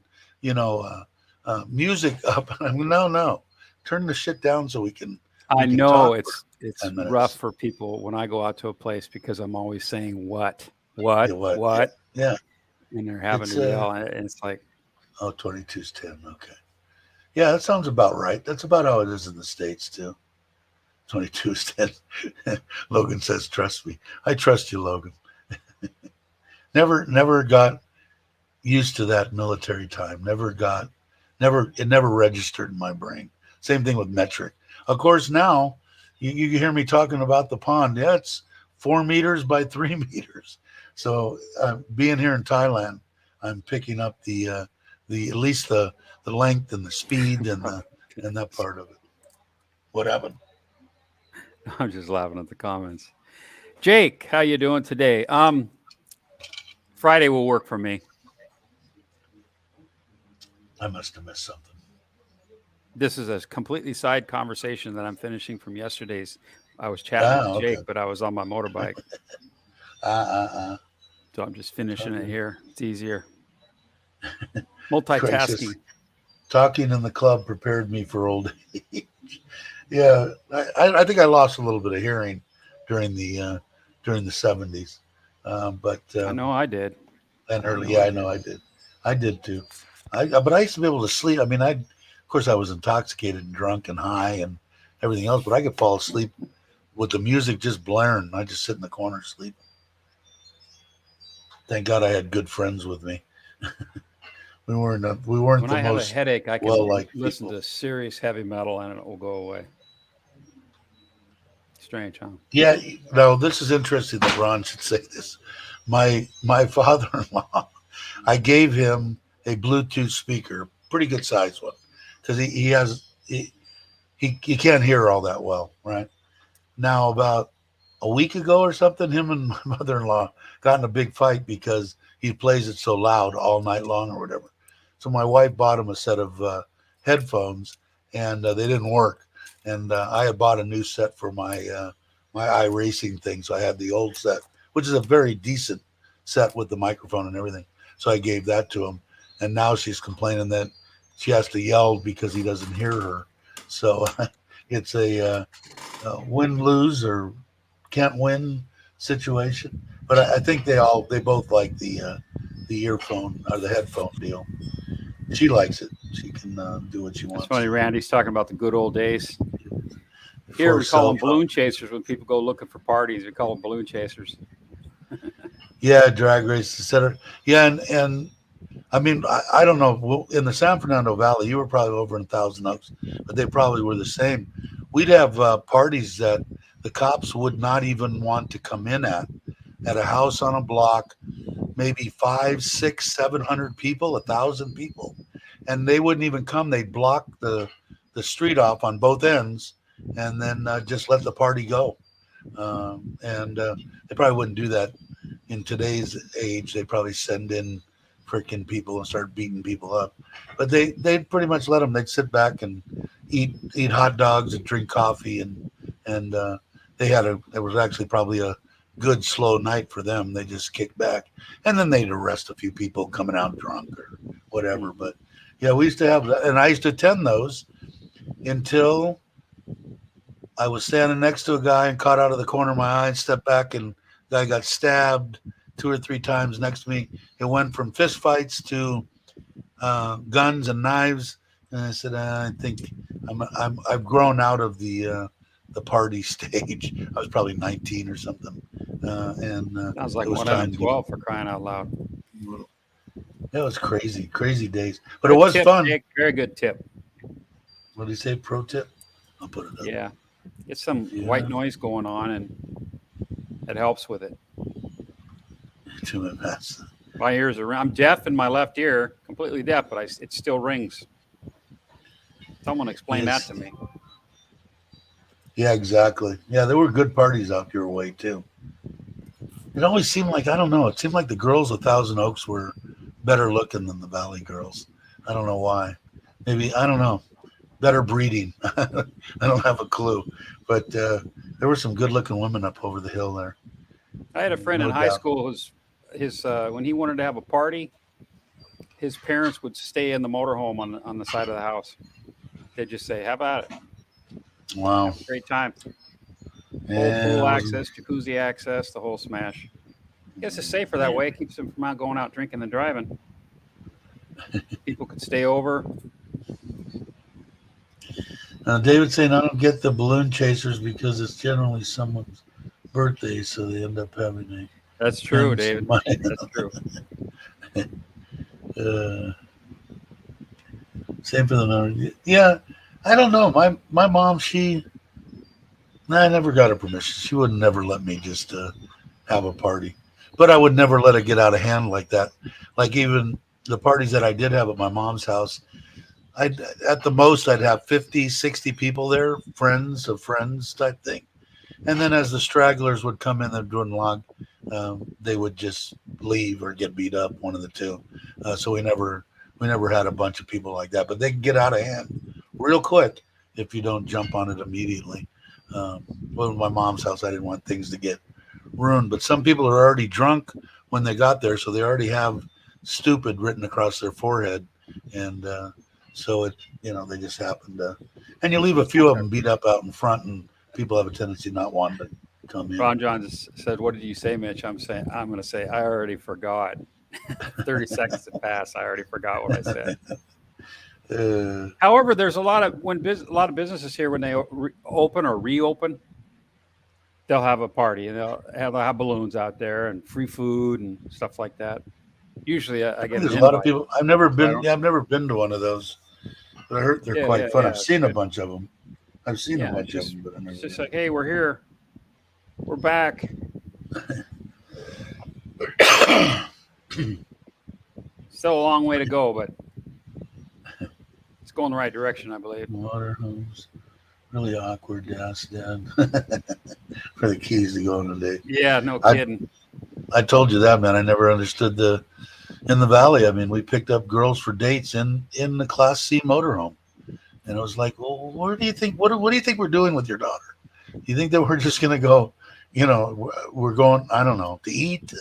music up. And I'm no, turn the shit down so we can. I can know talk it's for 10 minutes. rough for people when I go out to a place because I'm always saying what, yeah, and they're having to yell, and it's like, 22's 10. Okay, yeah, that sounds about right. That's about how it is in the States too. 22's 10. Logan says, "Trust me." I trust you, Logan. Never got used to that military time. It never registered in my brain. Same thing with metric. Of course, now you hear me talking about the pond. Yeah, it's 4 meters by 3 meters. So being here in Thailand, I'm picking up the at least the length and the speed and that part of it. What happened? I'm just laughing at the comments. Jake, how you doing today? Friday will work for me. I must have missed something. This is a completely side conversation that I'm finishing from yesterday's. I was chatting with Jake, but I was on my motorbike. So I'm just finishing it here. It's easier. Multitasking. Talking in the club prepared me for old age. Yeah, I think I lost a little bit of hearing during the 70s, but I know I did. And early, I know I did. I did too. But I used to be able to sleep. I mean, of course, I was intoxicated and drunk and high and everything else, but I could fall asleep with the music just blaring. I just sit in the corner sleep. Thank God I had good friends with me. we weren't when the I most have a headache, I can listen people. to serious heavy metal and it will go away. Strange, huh? Yeah. No, this is interesting that Ron should say this. My father-in-law, I gave him a Bluetooth speaker, pretty good size one, because he can't hear all that well, right? Now, about a week ago or something, him and my mother-in-law got in a big fight because he plays it so loud all night long or whatever. So my wife bought him a set of headphones, and they didn't work. And I had bought a new set for my iRacing thing, so I had the old set, which is a very decent set with the microphone and everything. So I gave that to him, and now she's complaining that she has to yell because he doesn't hear her. So it's a win-lose or can't win situation. But I think they both like the earphone or the headphone deal. She likes it. She can do what she wants. It's funny, Randy's talking about the good old days. Here we call them balloon chasers when people go looking for parties. We call them balloon chasers. Yeah, drag races, etc. Yeah, and I mean, I don't know. In the San Fernando Valley, you were probably over in Thousand Oaks, but they probably were the same. We'd have parties that the cops would not even want to come in at at a house on a block, maybe 500, 600, 700 people, 1,000 people, and they wouldn't even come. They'd block the street off on both ends, and then just let the party go. And they probably wouldn't do that in today's age. They probably send in freaking people and start beating people up. But they'd pretty much let them. They'd sit back and eat hot dogs and drink coffee, and there was actually probably a good slow night for them. They just kicked back, and then they'd arrest a few people coming out drunk or whatever. But yeah, we used to have that, and I used to attend those until I was standing next to a guy and caught out of the corner of my eye and stepped back, and the guy got stabbed 2 or 3 times next to me. It went from fist fights to guns and knives, and I said, I think I've grown out of the party stage. I was probably 19 or something, and Sounds like it was 1 out time of to 12 for crying out loud. It was crazy days, but it was tip, fun. Nick. Very good tip. What do you say? Pro tip? I'll put it up. Yeah, get some white noise going on, and it helps with it. To my past. My ears are. I'm deaf in my left ear, completely deaf, but it still rings. Someone explain that to me. Yeah, exactly. Yeah, there were good parties out your way too. It always seemed like, I don't know, it seemed like the girls of Thousand Oaks were better looking than the Valley girls. I don't know why. Maybe, I don't know. Better breeding. I don't have a clue. But there were some good looking women up over the hill there. I had a friend in high school who's when he wanted to have a party, his parents would stay in the motorhome on the side of the house. They'd just say, "How about it?" Wow. Have a great time. Yeah, Pool access, jacuzzi access, the whole smash. I guess it's safer that way. It keeps them from going out drinking and driving. People could stay over. David saying, I don't get the balloon chasers because it's generally someone's birthday, so they end up having a. That's true, David. That's true. Same for the number. Yeah, I don't know. My mom, I never got her permission. She would never let me just have a party. But I would never let it get out of hand like that. Like even the parties that I did have at my mom's house, at the most I'd have 50, 60 people there, friends of friends type thing. And then as the stragglers would come in, they're doing log, they would just leave or get beat up, one of the two. So we never had a bunch of people like that. But they can get out of hand real quick if you don't jump on it immediately. Well, in my mom's house, I didn't want things to get ruined. But some people are already drunk when they got there, so they already have stupid written across their forehead. And so they just happen to. And you leave a few of them beat up out in front, and people have a tendency not wanting to come in. Ron John said, "What did you say, Mitch?" I'm going to say, I already forgot. 30 seconds had passed. I already forgot what I said. However, there's a lot of businesses here when they open or reopen, they'll have a party and they'll have balloons out there and free food and stuff like that. Usually, I get there's a lot of people. I've never been. Yeah, I've never been to one of those, but I heard they're quite fun. I've seen a bunch of them. I've seen a bunch of them, but it's just like, hey, we're here, we're back. Still a long way to go, but it's going the right direction, I believe. Water hose, really awkward to ask Dad for the keys to go in the day. Yeah, no kidding. I told you that, man. I never understood in the Valley. I mean, we picked up girls for dates in the Class C motorhome. And it was like, well, where do you think? What do you think we're doing with your daughter? You think that we're just going to go? We're going. I don't know, to eat.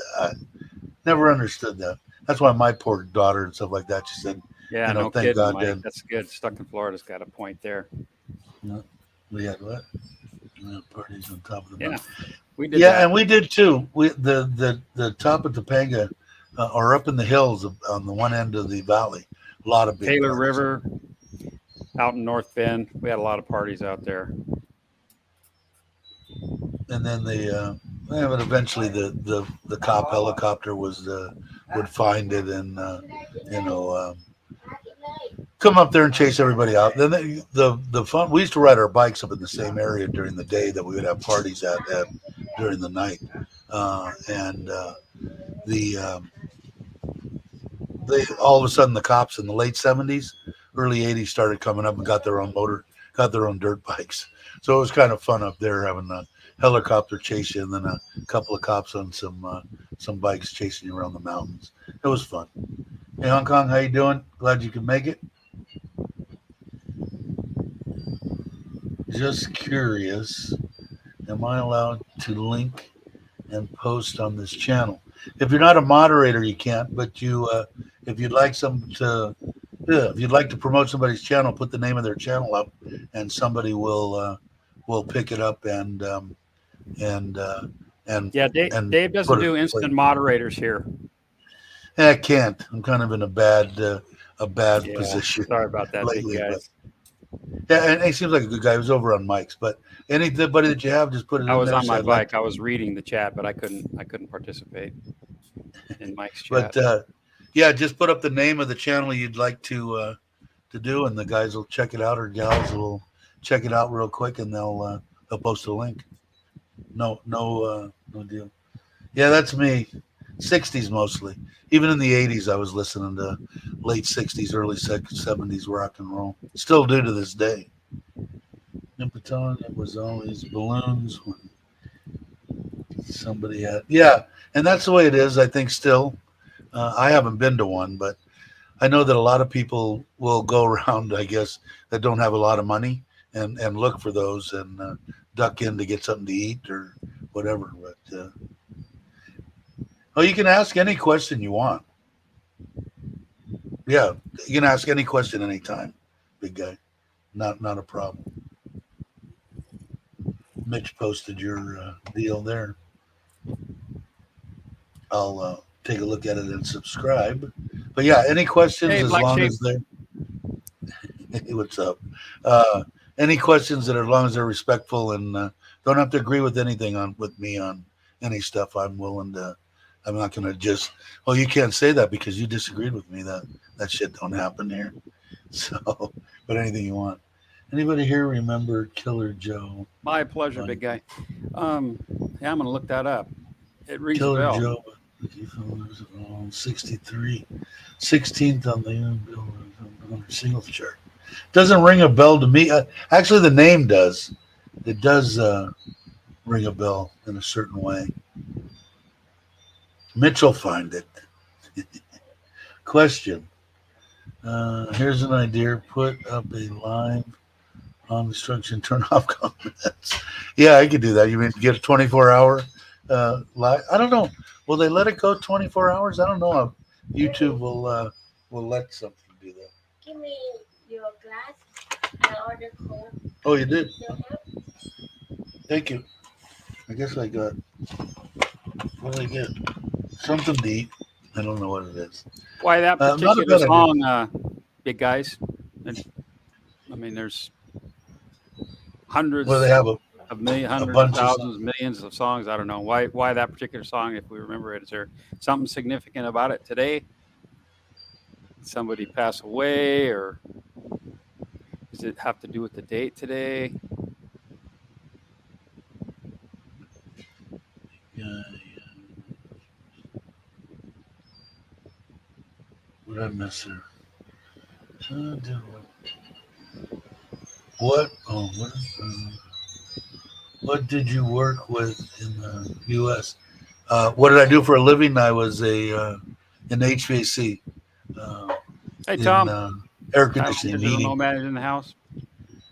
Never understood that. That's why my poor daughter and stuff like that. She said, "Yeah, no thank kidding, God, Mike. Dad. That's good. Stuck in Florida's got a point there." Yeah, we had what? Parties on top of the mountain. We did. Yeah, and we did too. We the top of Topanga, or up in the hills on the one end of the valley. A lot of big Taylor parties. River. Out in North Bend, we had a lot of parties out there. And then but eventually the cop helicopter would find it and come up there and chase everybody out. Then the fun. We used to ride our bikes up in the same area during the day that we would have parties at during the night. and the they all of a sudden the cops in the late 70s, early 80s started coming up and got their own dirt bikes. So it was kind of fun up there having a helicopter chase you and then a couple of cops on some bikes chasing you around the mountains. It was fun. Hey, Hong Kong, how you doing? Glad you could make it. Just curious, am I allowed to link and post on this channel? If you're not a moderator, you can't. But if you'd like if you'd like to promote somebody's channel, put the name of their channel up, and somebody will pick it up and Yeah, Dave doesn't do instant moderators here. I can't. I'm kind of in a bad position. Sorry about that, lately, big guys. Yeah, and he seems like a good guy. He was over on Mike's, but anybody that you have, just put it. I was in there, on my bike. I was reading the chat, but I couldn't participate in Mike's chat. But yeah, just put up the name of the channel you'd like to do, and the guys will check it out, or gals will check it out real quick, and they'll post a link. No deal. Yeah, that's me. 60s mostly. Even in the 80s, I was listening to late 60s, early 70s rock and roll. Still do to this day. In Baton, it was always balloons when somebody had. Yeah, and that's the way it is, I think, still. I haven't been to one, but I know that a lot of people will go around, I guess, that don't have a lot of money and look for those and duck in to get something to eat or whatever. But you can ask any question you want. Yeah, you can ask any question anytime, big guy. Not a problem. Mitch posted your deal there. I'll take a look at it and subscribe. But yeah, any questions as long as they're. Hey, what's up? Any questions that are as long as they're respectful and don't have to agree with anything with me on any stuff. I'm willing to. I'm not going to just. Oh, you can't say that because you disagreed with me. That shit don't happen here. So, but anything you want. Anybody here remember Killer Joe? My pleasure, big guy. Yeah, I'm going to look that up. It rings a bell. Killer Joe, 63, 16th on the singles chart. Doesn't ring a bell to me. Actually, the name does. It does ring a bell in a certain way. Mitch will find it. Question. Here's an idea. Put up a live on instruction. Turn off comments. Yeah, I could do that. You mean get a 24-hour live? I don't know. Will they let it go 24 hours? I don't know. YouTube will let something do that. Give me your glass. I ordered Coke. Oh, you did? Thank you. I guess I got. What did I get? Something to eat. I don't know what it is. Why that particular song, big guys? I mean, there's hundreds. Well, they have hundreds of thousands, millions of songs. I don't know why that particular song. If we remember it, is there something significant about it today? Did somebody pass away, or does it have to do with the date today? Yeah. What did I miss here? What did you work with in the U.S.? What did I do for a living? I was in HVAC. Hey, Tom. Air conditioning, heating. Nomad in the house.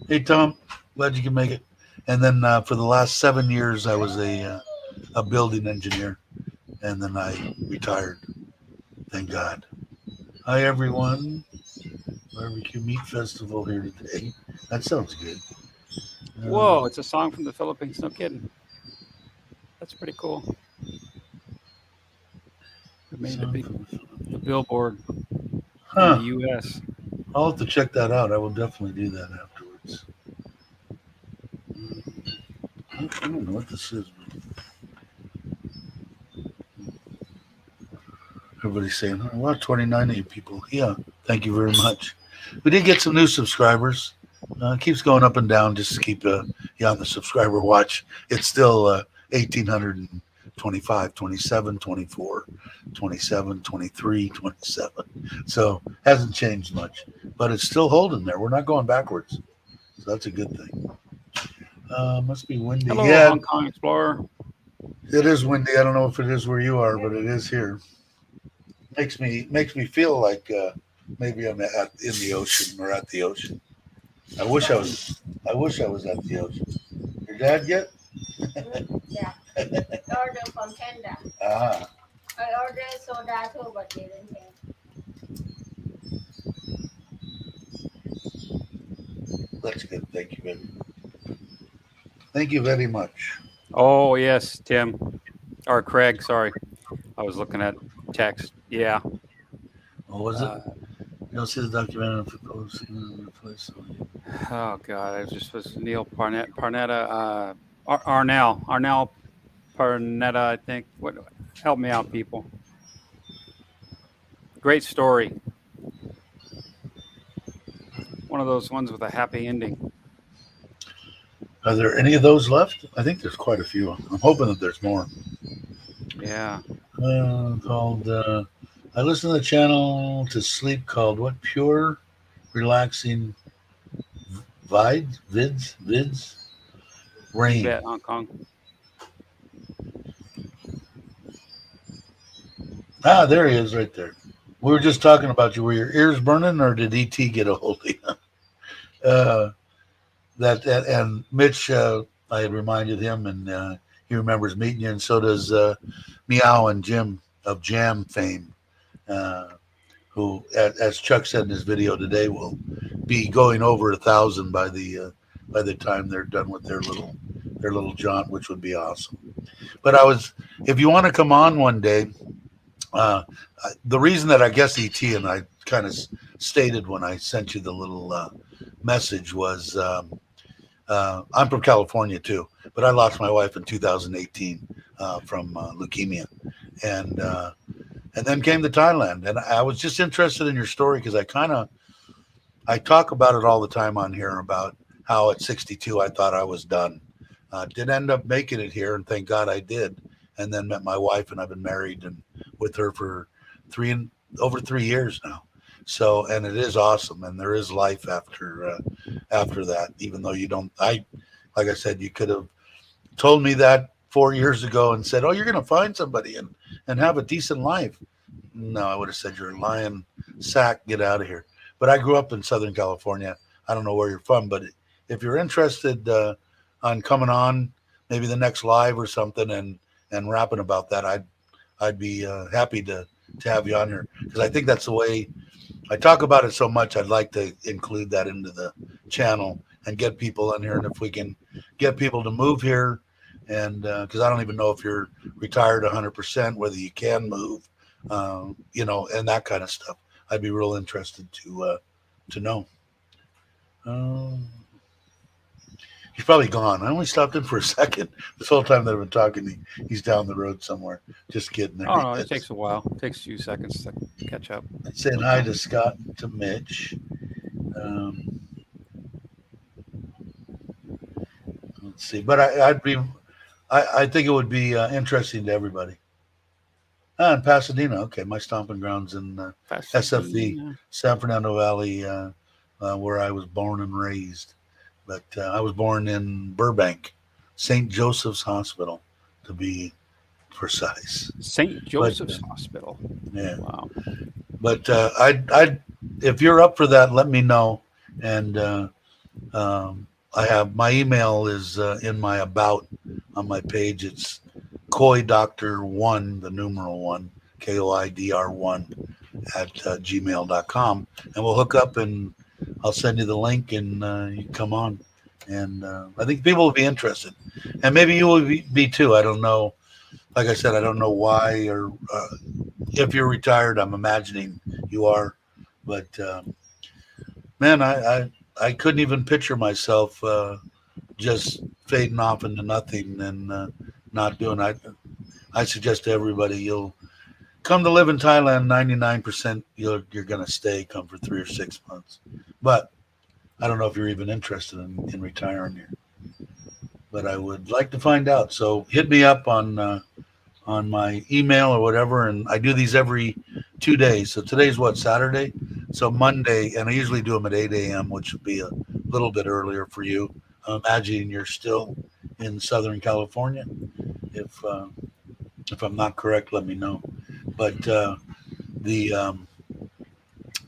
Hey, Tom. Glad you can make it. And then for the last 7 years, I was a building engineer, and then I retired. Thank God. Hi, everyone. Barbecue Meat Festival here today. That sounds good. Whoa, it's a song from the Philippines. No kidding. That's pretty cool. It made the Billboard in the U.S. I'll have to check that out. I will definitely do that afterwards. I don't know what this is. Everybody's saying, oh, wow, 29 of you people. Yeah, thank you very much. We did get some new subscribers. It keeps going up and down just to keep you on the subscriber watch. It's still 1,800 25, 27, 24, 27, 23, 27. So hasn't changed much, but it's still holding there. We're not going backwards. So that's a good thing. Must be windy. Hello, Yeah, Hong Kong Explorer. it is windy. I don't know if it is where you are, but it is here. Makes me feel like maybe I'm in the ocean or at the ocean. I wish I was at the ocean. Your dad yet? Yeah. Order from Canada. Ah, I ordered soda too, but they didn't have. that's good. Thank you, baby. Thank you very much. Oh yes, Tim or Craig. Sorry, I was looking at text. Yeah. What was it? Uh, You don't see the documentary for posting the place. oh God, it just was Neil Parnetta, Arnell Parnetta. I think. What? Help me out, people. Great story. One of those ones with a happy ending. Are there any of those left? I think there's quite a few. I'm hoping that there's more. Yeah. Called. I listen to the channel to sleep called what? Pure, relaxing vids, You rain. bet, Hong Kong. Ah, there he is, right there. We were just talking about you. Were your ears burning, or did ET get a hold of you? That and Mitch, I had reminded him, and he remembers meeting you, and so does Meow and Jim of Jam fame, who, as Chuck said in his video today, will be going over 1,000 by the time they're done with their little jaunt, which would be awesome. But if you want to come on one day, the reason that I guess ET and I kind of stated when I sent you the little message was. I'm from California too, but I lost my wife in 2018 from leukemia, and then came to Thailand. And I was just interested in your story because I talk about it all the time on here about how at 62 I thought I was done. Did end up making it here, and thank God I did. And then met my wife, and I've been married and with her for over 3 years now. So, and it is awesome, and there is life after that. Even though you don't, like I said, you could have told me that 4 years ago and said, "Oh, you're going to find somebody and have a decent life." No, I would have said, "You're a lying sack. Get out of here." But I grew up in Southern California. I don't know where you're from, but if you're interested on coming on, maybe the next live or something, and rapping about that, I'd be happy to have you on here because I think that's the way. I talk about it so much, I'd like to include that into the channel and get people in here. And if we can get people to move here, and because I don't even know if you're retired 100%, whether you can move, and that kind of stuff, I'd be real interested to know. He's probably gone. I only stopped in for a second. This whole time that I've been talking, he's down the road somewhere. Just kidding. There Oh no, he it is. takes a while. It takes a few seconds to catch up. Saying hi to Scott, to Mitch. Let's see, but I think it would be interesting to everybody. In Pasadena, okay, my stomping grounds in SFV, San Fernando Valley, where I was born and raised. But I was born in Burbank, St. Joseph's Hospital, to be precise. St. Joseph's Hospital. Yeah. Wow. But I'd if you're up for that, let me know. And I have my email is in my about on my page. It's KOIDR1, the numeral 1, KOIDR1 at gmail.com. And we'll hook up and I'll send you the link and you can come on. And I think people will be interested. And maybe you will be too. I don't know. Like I said, I don't know why or if you're retired. I'm imagining you are. But, man, I couldn't even picture myself just fading off into nothing and not doing. I suggest to everybody you'll come to live in Thailand. 99% you're going to stay. Come for 3 or 6 months, but I don't know if you're even interested in retiring here. But I would like to find out. So hit me up on my email or whatever, and I do these every 2 days. So today's what, Saturday? So Monday, and I usually do them at 8 a.m., which would be a little bit earlier for you. Imagine you're still in Southern California. If I'm not correct, let me know. But the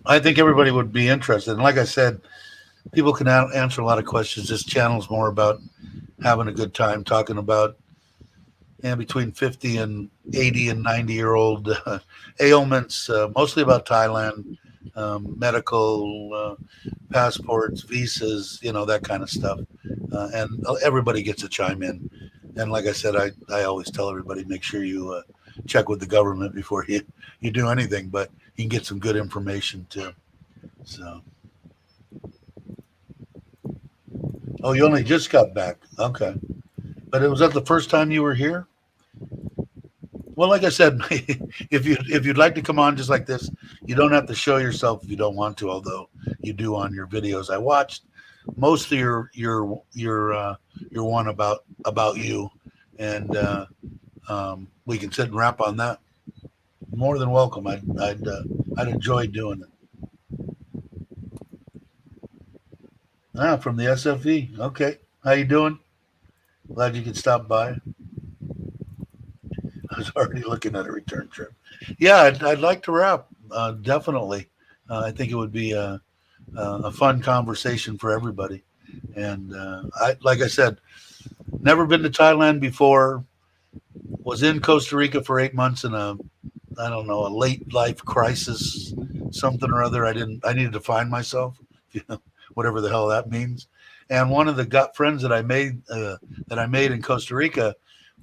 I think everybody would be interested. And like I said, people can answer a lot of questions. This channel's more about having a good time, talking about between 50 and 80 and 90-year-old ailments, mostly about Thailand, medical, passports, visas, that kind of stuff. And everybody gets to chime in. And like I said, I always tell everybody, make sure you check with the government before you do anything, but you can get some good information too. So, oh, you only just got back. Okay. But was that the first time you were here? Well, like I said, if you'd like to come on just like this, you don't have to show yourself if you don't want to, although you do on your videos. I watched most of your one about you, and we can sit and rap on that. More than welcome. I'd enjoy doing it. From the SFE. Okay, how you doing? Glad you could stop by. I was already looking at a return trip. Yeah, I'd like to wrap. Definitely. I think it would be a fun conversation for everybody. And like I said, never been to Thailand before. Was in Costa Rica for 8 months in a late life crisis, something or other. I needed to find myself, whatever the hell that means. And one of the friends that I made in Costa Rica,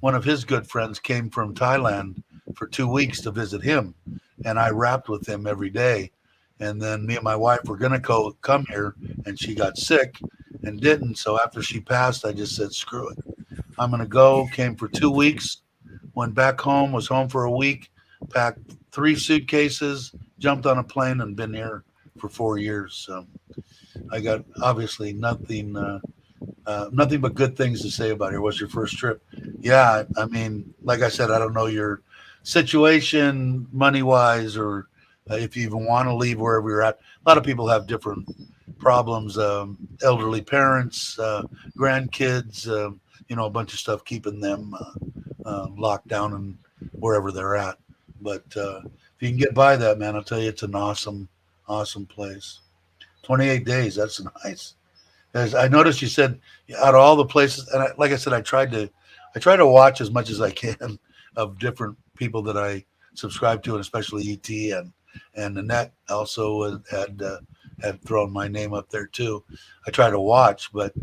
one of his good friends came from Thailand for 2 weeks to visit him, and I rapped with him every day. And then me and my wife were gonna come here, and she got sick and didn't. So after she passed, I just said, screw it, I'm gonna go. Came for 2 weeks, went back home, was home for a week, packed 3 suitcases, jumped on a plane, and been here for 4 years. So I got obviously nothing but good things to say about it. What's your first trip? Yeah, I mean, like I said, I don't know your situation money-wise, or if you even want to leave wherever you're at. A lot of people have different problems, elderly parents, grandkids, a bunch of stuff keeping them locked down and wherever they're at. But if you can get by that, man, I'll tell you, it's an awesome place. 28 days, that's nice. As I noticed, you said out of all the places, and like I said, I try to watch as much as I can of different people that I subscribe to, and especially ET and Annette also had thrown my name up there too. I try to watch, but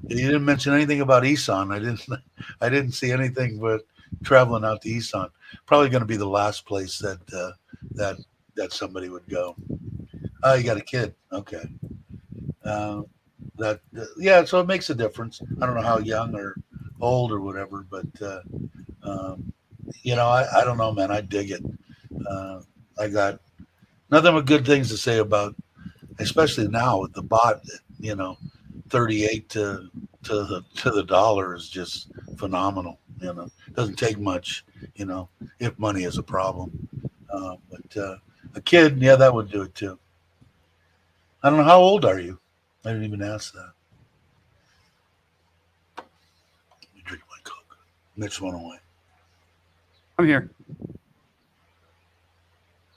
you didn't mention anything about Isan. I didn't see anything but traveling out to Isan. Probably going to be the last place that somebody would go. Oh, you got a kid. Okay. Yeah, so it makes a difference. I don't know how young or old or whatever, but I don't know, man. I dig it. I got nothing but good things to say about, especially now with the bot. 38 to the dollar is just phenomenal. Doesn't take much. If money is a problem, but a kid, yeah, that would do it too. I don't know, how old are you? I didn't even ask that. Let me drink my Coke. Next one away. I'm here.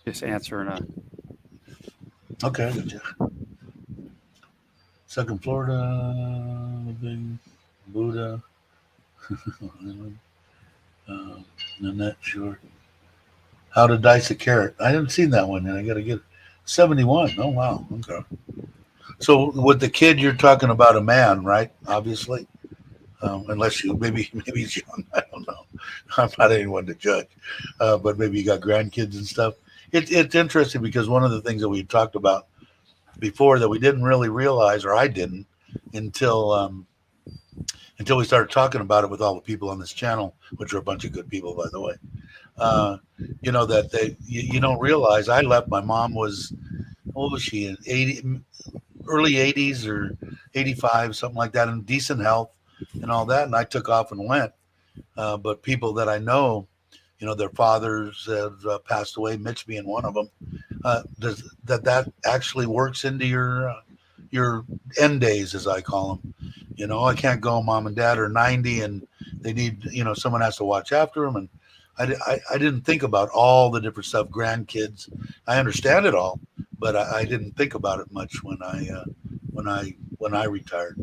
Just answering a. Okay. Second Florida, big Buddha. Nanette, sure. How to dice a carrot. I haven't seen that one, and I got to get 71. Oh wow. Okay. So with the kid, you're talking about a man, right? Obviously, unless maybe he's young. I don't know. I'm not anyone to judge, but maybe you got grandkids and stuff. It's interesting because one of the things that we talked about before that we didn't really realize, or I didn't, until we started talking about it with all the people on this channel, which are a bunch of good people, by the way. That you don't realize. I left. My mom was, what was she, in early 80s or 85, something like that, in decent health and all that. And I took off and went. But people that I know, their fathers have passed away, Mitch being one of them. Does that actually works into your end days, as I call them? I can't go. Mom and dad are 90, and they need, someone has to watch after them. And I didn't think about all the different stuff. Grandkids, I understand it all, but I didn't think about it much when I retired.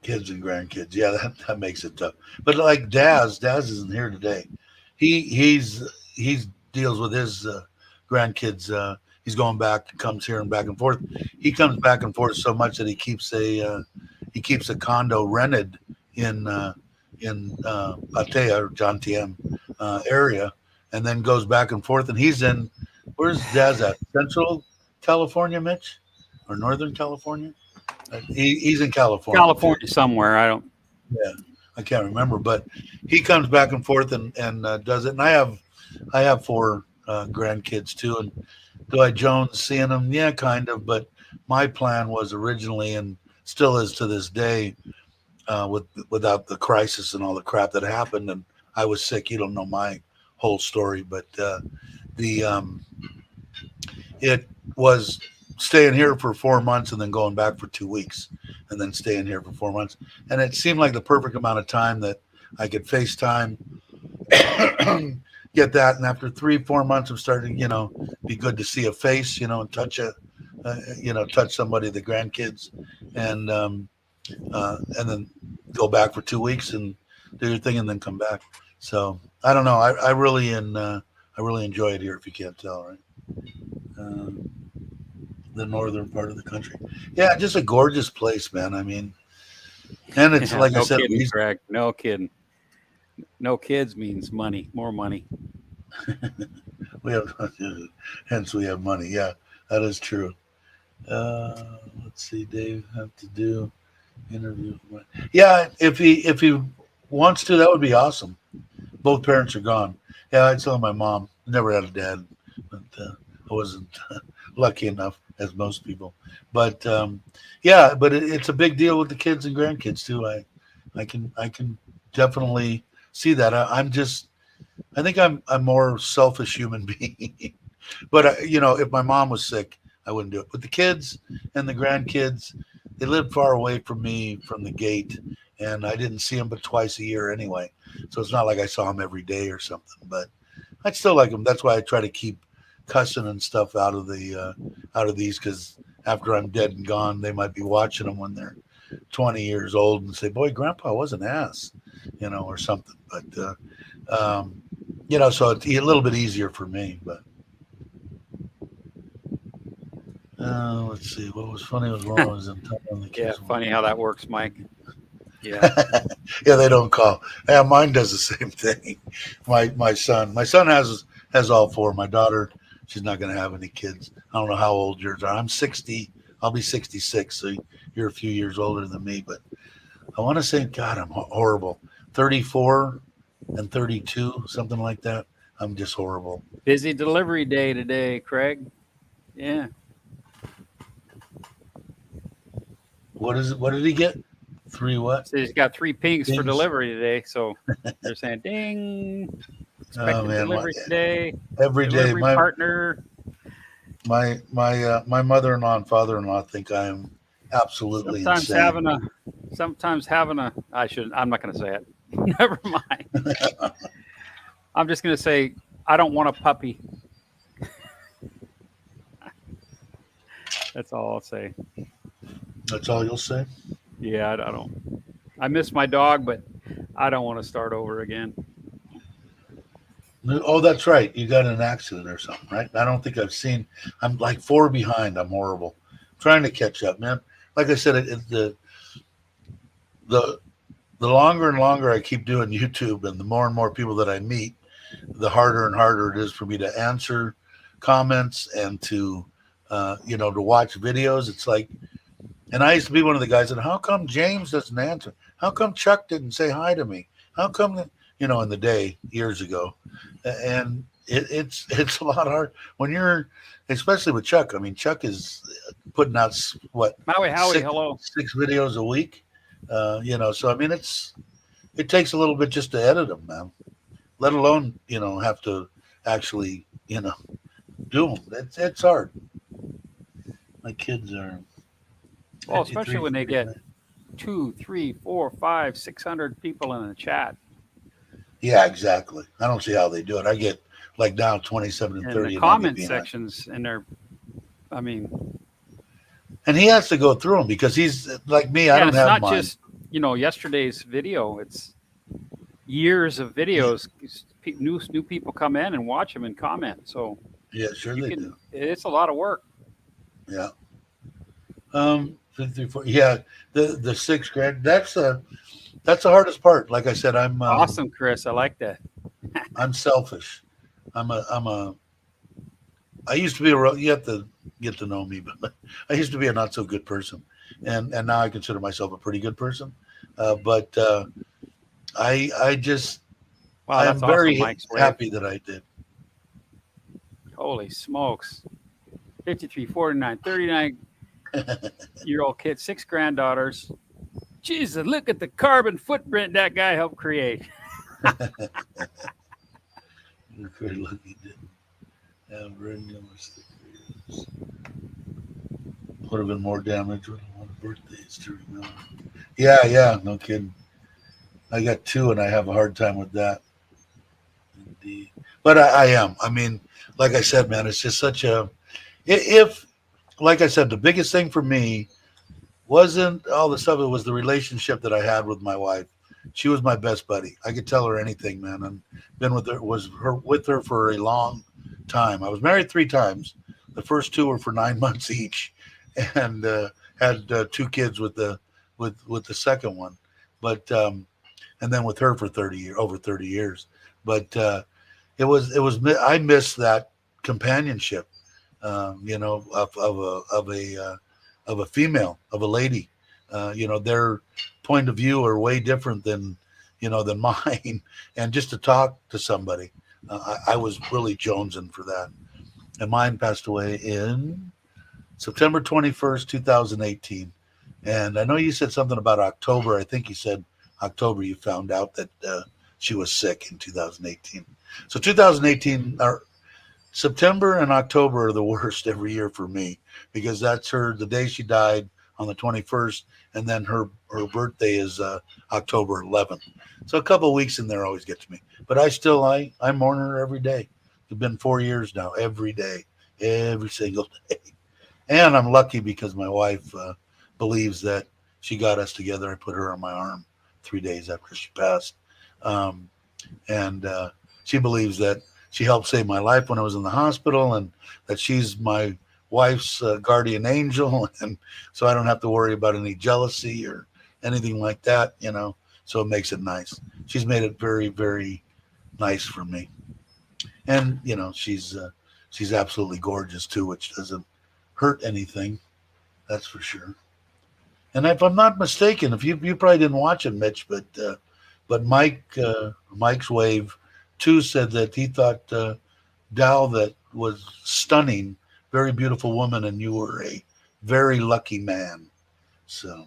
Kids and grandkids, yeah, that makes it tough. But like Daz isn't here today. He's deals with his grandkids. He's going back, comes here and back and forth. He comes back and forth so much that he keeps a condo rented in Patea or John TM area, and then goes back and forth. And he's in, where's Daz at? Central California, Mitch, or Northern California? He's in California. California somewhere. Yeah, I can't remember, but he comes back and forth and does it. And I have 4 grandkids too. And Dwight Jones, seeing them, yeah, kind of. But my plan was originally, and still is to this day, without the crisis and all the crap that happened, and I was sick. You don't know my whole story, but it was staying here for 4 months and then going back for 2 weeks and then staying here for 4 months. And it seemed like the perfect amount of time that I could FaceTime, get that. And after 3-4 months of starting, be good to see a face, and touch touch somebody, the grandkids, and then go back for 2 weeks and do your thing and then come back. So I don't know. I really enjoy it here, if you can't tell, right? The northern part of the country. Yeah, just a gorgeous place, man. I mean, and it's like no I said, kidding, Greg. No kidding. No kids means money, more money. we have, hence we have money. Yeah, that is true. Let's see, Dave have to do interview. Yeah, if he wants to, that would be awesome. Both parents are gone. Yeah, I'd tell my mom. Never had a dad, but I wasn't lucky enough, as most people. But yeah, but it's a big deal with the kids and grandkids too. I can definitely see that. I think I'm a more selfish human being. But if my mom was sick, I wouldn't do it. But the kids and the grandkids, they lived far away from me from the gate, and I didn't see them but twice a year anyway. So it's not like I saw them every day or something. But I'd still like them. That's why I try to keep cussing and stuff out of these, because after I'm dead and gone, they might be watching them when they're 20 years old and say, "Boy, Grandpa was an ass," or something. But so it's a little bit easier for me. But let's see, what was funny was when I was in town on the kids. Yeah, funny how that works, Mike. Yeah. Yeah, they don't call. Yeah, mine does the same thing. My son has all 4. My daughter, she's not going to have any kids. I don't know how old yours are. I'm 60. I'll be 66. So you're a few years older than me. But I want to say, God, I'm horrible. 34 and 32, something like that. I'm just horrible. Busy delivery day today, Craig. Yeah. What is it? What did he get? 3 what? So he's got 3 pings for Dings. Delivery today. So they're saying, ding. Expected man, delivery today. Every day, Delivery partner. my mother-in-law and father-in-law think I am absolutely Sometimes insane. having a. I'm not going to say it. Never mind. I'm just going to say I don't want a puppy. That's all I'll say. That's all you'll say? Yeah, I don't. I miss my dog, but I don't want to start over again. Oh, that's right. You got in an accident or something, right? I don't think I've seen. I'm like 4 behind. I'm horrible. I'm trying to catch up, man. Like I said, the longer and longer I keep doing YouTube, and the more people that I meet, the harder and harder it is for me to answer comments and to to watch videos. It's like, and I used to be one of the guys that, how come James doesn't answer? How come Chuck didn't say hi to me? How come, in the day years ago? And it's a lot hard when you're, especially with Chuck. I mean, Chuck is putting out what? Maui Howie, hello. 6 videos a week. So I mean, it's it takes a little bit just to edit them, man. Let alone have to actually do them. It's hard. My kids are Well, especially 53, when they get 49. 2, 3, 4, 5, 600 people in the chat. Yeah, exactly. I don't see how they do it. I get like now 27 and And 30, the and I get comment behind. sections, and I mean, And he has to go through them because he's like me. I yeah, don't it's have not mine. just yesterday's video. It's years of videos. New people come in and watch them and comment. So Yeah, sure they do. It's a lot of work. Yeah. 54. Yeah, the $6,000. That's the hardest part. Like I said, Awesome, Chris. I like that. I'm selfish. I used to be you have to get to know me, but I used to be a not so good person, and now I consider myself a pretty good person. But I just Wow, I that's am awesome, very Mike's Wave. happy that I did. Holy smokes. 53, 49, 39-year-old kid, 6 granddaughters. Jesus, look at the carbon footprint that guy helped create. You're very lucky didn't have regular stickers. Would have been more damage with a lot of birthdays to remember. Yeah, no kidding. I got 2, and I have a hard time with that. Indeed. But I am. I mean, like I said, man, it's just such a. If, like I said, the biggest thing for me wasn't all the stuff. It was the relationship that I had with my wife. She was my best buddy. I could tell her anything, man, and been with her for a long time. I was married 3 times. The first 2 were for 9 months each, and had 2 kids with the second one, but and then with her for over 30 years. But it was I miss that companionship, of a female, of a lady. Their point of view are way different than mine, and just to talk to somebody, I was really jonesing for that. And mine passed away in September 21st, 2018. And I know you said something about October. I think you said October you found out that she was sick in 2018. So 2018, or September and October are the worst every year for me, because that's the day she died on the 21st, and then her birthday is October 11th. So a couple of weeks in there always get to me. But I mourn her every day. It's been 4 years now, every day, every single day. And I'm lucky because my wife believes that she got us together. I put her on my arm 3 days after she passed. And she believes that she helped save my life when I was in the hospital, and that she's my wife's guardian angel. And so I don't have to worry about any jealousy or anything like that, so it makes it nice. She's made it very, very nice for me. And, she's absolutely gorgeous too, which doesn't hurt anything. That's for sure. And if I'm not mistaken, if you probably didn't watch it, Mitch, but Mike's Wave 2 said that he thought Dow that was stunning, very beautiful woman, and you were a very lucky man. So,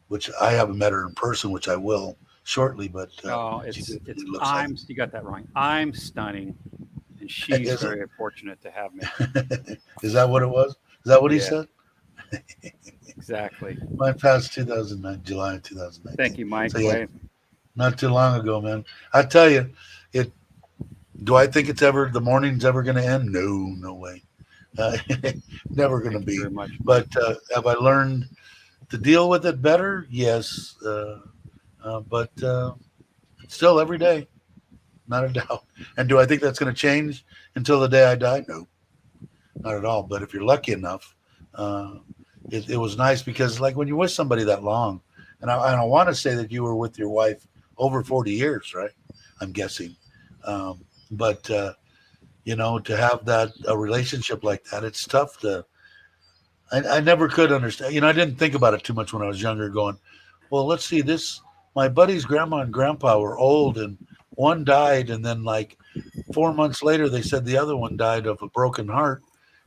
which I haven't met her in person, which I will shortly. But No, you got that wrong. I'm stunning, and she's very fortunate to have me. Is that what it was? Is that what he said? Exactly. Mine passed July 2009. Thank you, Mike. So, yeah, not too long ago, man. I tell you, do I think the morning's ever going to end? No way. Never going to be. Very much, but have I learned to deal with it better? Yes. But still every day, not a doubt. And do I think that's going to change until the day I die? No, not at all. But if you're lucky enough, it was nice, because like when you're with somebody that long, and I want to say that you were with your wife over 40 years, right? I'm guessing. But to have a relationship like that, it's tough I never could understand. I didn't think about it too much when I was younger, going, well, let's see this. My buddy's grandma and grandpa were old, and one died, and then like 4 months later, they said the other one died of a broken heart.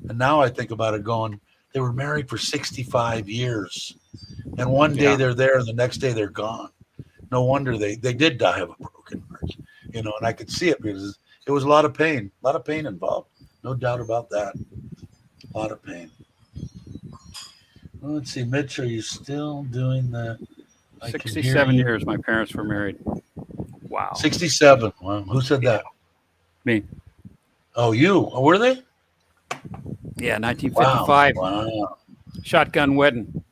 And now I think about it going, they were married for 65 years. And one day they're there, and the next day they're gone. no wonder they did die of a broken heart, you know, and I could see it because it was a lot of pain involved. No doubt about that. A lot of pain. Well, let's see, Mitch, are you still doing that? 67 years my parents were married. Wow. 67. Wow. Who said that? Me. Oh, you. Were they? Yeah, 1955. Wow. Shotgun wedding.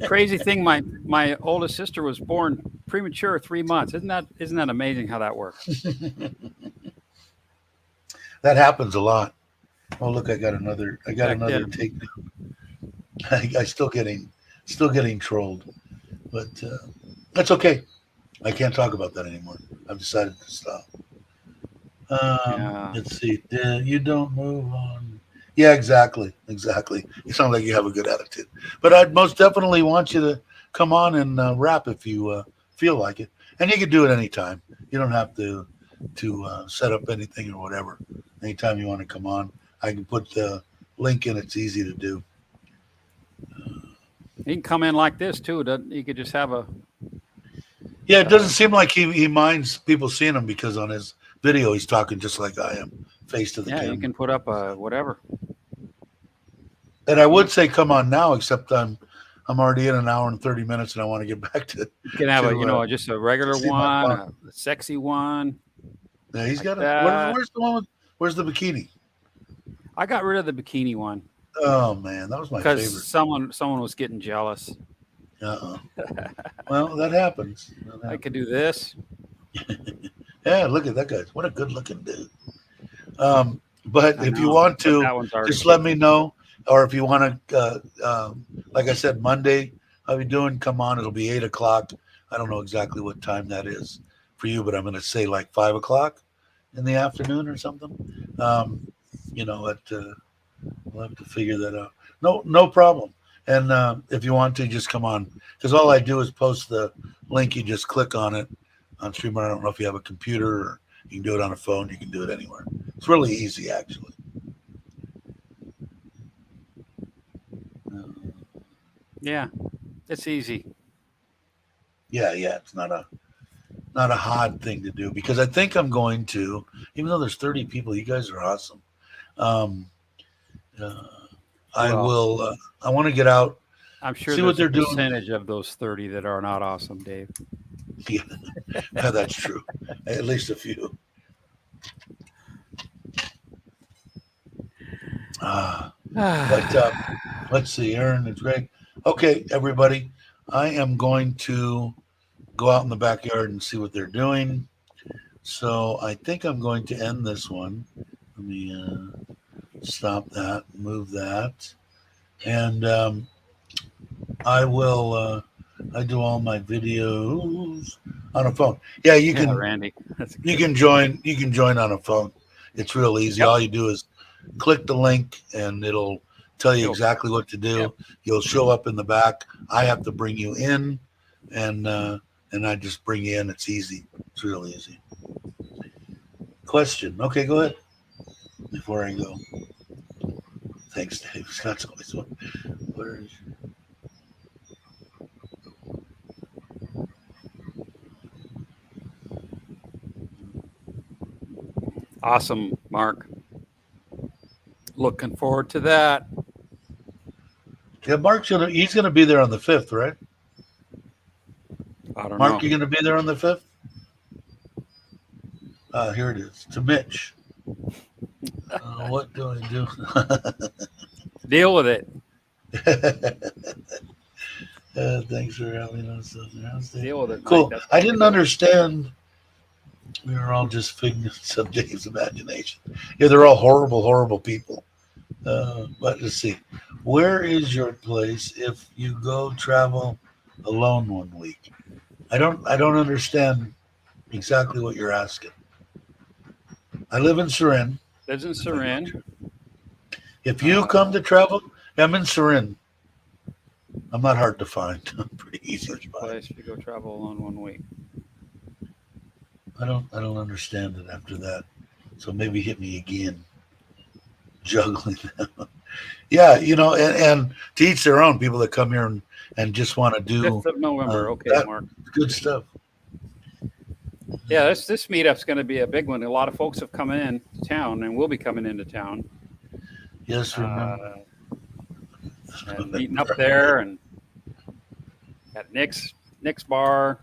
Crazy thing, my oldest sister was born premature 3 months. Isn't that amazing how that works? That happens a lot. Oh, look, I got another Back another then. take. I still getting trolled, but that's okay. I can't talk about that anymore. I've decided to stop. Yeah. Let's see. You don't move on. Yeah, exactly. You sound like you have a good attitude. But I'd most definitely want you to come on and rap if you feel like it. And you can do it anytime. You don't have to set up anything or whatever. Anytime you want to come on, I can put the link in. It's easy to do. He can come in like this too. He could just have a. Yeah, it doesn't seem like he minds people seeing him because on his video he's talking just like I am, face to the camera. You can put up a whatever. And I would say come on now, except I'm already in an hour and 30 minutes, and I want to get back to. You can have just a regular one, a sexy one. Yeah, he's got that. Where's the one with? Where's the bikini? I got rid of the bikini one. Oh man, that was my favorite. Because someone was getting jealous. Well, that happens. I could do this. Yeah, look at that guy. What a good-looking dude. But if you want to, just let me know. Or if you want to, like I said, Monday, how you doing? Come on. It'll be 8 o'clock. I don't know exactly what time that is for you, but I'm going to say like 5 o'clock in the afternoon or something. We'll have to figure that out. No problem. And if you want to, just come on. Because all I do is post the link. You just click on it on Streamer. I don't know if you have a computer or you can do it on a phone. You can do it anywhere. It's really easy, actually. Yeah, it's easy. Yeah, it's not a hard thing to do because I think I'm going to, even though there's 30 people, you guys are awesome. I want to get out. I'm sure see there's what they're a percentage of those 30 that are not awesome, Dave. Yeah, that's true. At least a few. But let's see, Aaron, it's great. Okay, everybody, I am going to go out in the backyard and see what they're doing. So I think I'm going to end this one. Let me stop that, move that. And I will, I do all my videos on a phone. Yeah, you can, Randy. you can join on a phone. It's real easy. Yep. All you do is click the link and it'll tell you exactly what to do. Yep. You'll show up in the back. I have to bring you in and I just bring you in. It's easy. It's real easy. Question. Okay, go ahead. Before I go. Thanks, Dave. Scott's always one. Where is Awesome, Mark. Looking forward to that. Yeah, Mark's he's gonna be there on the 5th, right? I don't know. Mark, you gonna be there on the 5th? Here it is. To Mitch. What do I do? Deal with it. Thanks for having us. Deal with it. Cool. I didn't understand. We were all just figments of Dave's imagination. Yeah, they're all horrible, horrible people. But let's see. Where is your place if you go travel alone 1 week? I don't understand exactly what you're asking. I live in Surin. Lives in Surin. If you come to travel, I'm in Surin. I'm not hard to find. I'm pretty easy to find. Place if you go travel alone 1 week. I don't understand it after that. So maybe hit me again. Juggling them. Yeah, and to each their own. People that come here and just want to do 5th of November. Okay, that Mark. good stuff. Yeah, this meetup's going to be a big one. A lot of folks have come in to town and will be coming into town. Yes, remember. And meeting up there, and at Nick's bars,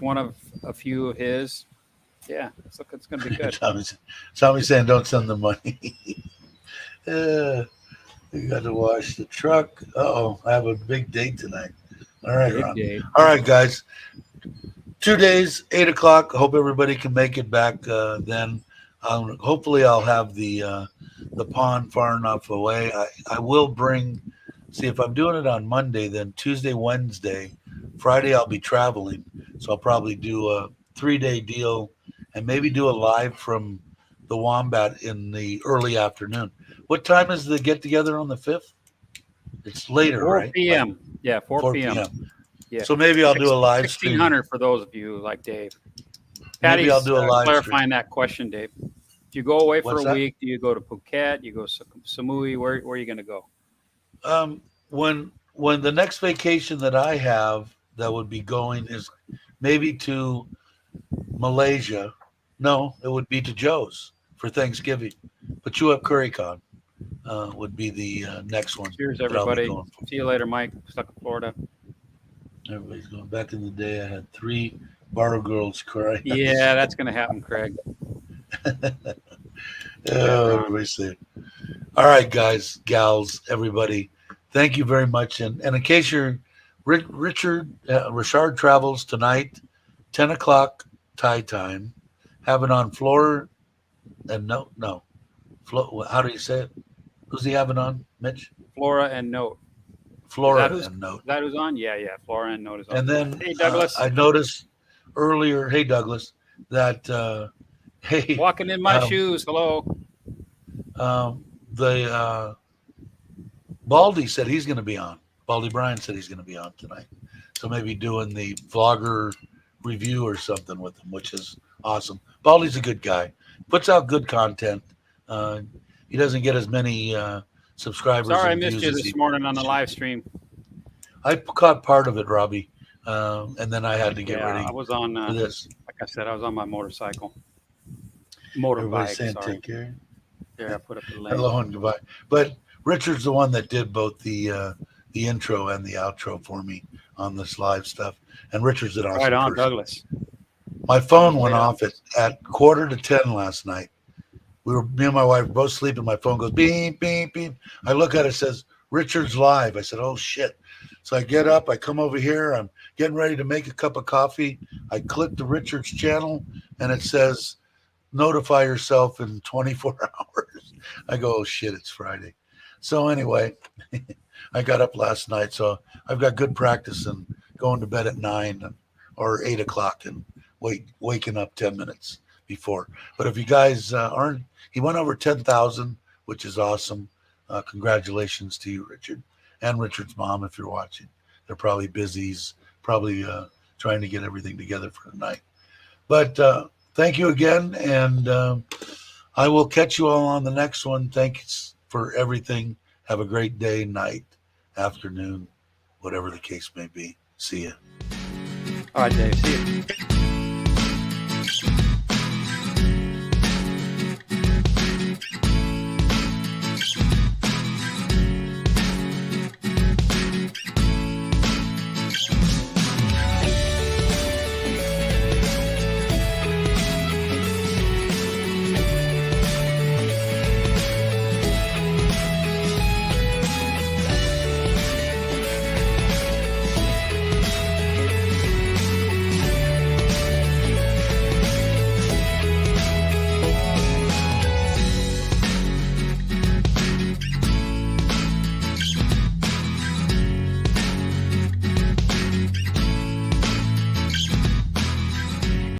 one of a few of his. Yeah, it's going to be good. Tommy's saying don't send the money. You got to wash the truck. I have a big date tonight. All right, Big Ron. date. All right, guys. 2 days, 8 o'clock. Hope everybody can make it back then. Hopefully, I'll have the pond far enough away. I will bring. See, if I'm doing it on Monday, then Tuesday, Wednesday, Friday, I'll be traveling. So I'll probably do a 3-day deal and maybe do a live from the Wombat in the early afternoon. What time is the get together on the 5th? It's later, 4 right? p.m. Like Yeah, 4 p.m. Yeah. So maybe I'll do a live stream. 1600 for those of you like Dave. Maybe I'll do a live clarifying stream. that question, Dave. If you go away for What's a that? week, do you go to Phuket? You go Samui? Where are you going to go? When the next vacation that I have that would be going is maybe to Malaysia. No, it would be to Joe's for Thanksgiving. But you have CurryCon would be the next one. Cheers, that I'll be everybody. going for. See you later, Mike. Stuck in Florida. Everybody's going. Back in the day, I had 3 bar girls crying. Yeah, that's going to happen, Craig. Everybody's there. All right, guys, gals, everybody. Thank you very much. And in case you're Richard travels tonight, 10 o'clock Thai time, having on Flora and no. How do you say it? Who's he having on, Mitch? Flora and Note. Flora and Note. Is that who's on? Yeah. Flora and Note is on. And then hey, Douglas. I noticed earlier, hey, Douglas, that, hey. Walking in my shoes. Hello. The Baldy said he's going to be on. Baldy Bryan said he's going to be on tonight. So maybe doing the vlogger review or something with him, which is awesome. Baldy's a good guy. Puts out good content. He doesn't get as many subscribers. Sorry, I missed you this morning on the live stream. I caught part of it, Robbie, and then I had to get ready. I was on for this. Like I said, I was on my motorcycle. Everybody's Motorbike. saying Sorry. take care. Yeah, I put up the link. Hello and goodbye. But Richard's the one that did both the intro and the outro for me on this live stuff. And Richard's an awesome Right on, person. Douglas. My phone went off at 9:45 last night. Me and my wife were both sleeping. My phone goes beep, beep, beep. I look at it, it says Richard's live. I said, oh shit. So I get up, I come over here, I'm getting ready to make a cup of coffee. I click the Richard's channel and it says notify yourself in 24 hours. I go, oh shit, it's Friday. So anyway, I got up last night. So I've got good practice in going to bed at 9 or 8 o'clock and waking up 10 minutes before. But if you guys aren't, he went over 10,000, which is awesome. Congratulations to you, Richard, and Richard's mom. If you're watching, they're probably busy. He's probably trying to get everything together for tonight. But thank you again. And I will catch you all on the next one. Thanks for everything. Have a great day, night, afternoon, whatever the case may be. See ya. All right, Dave. See you.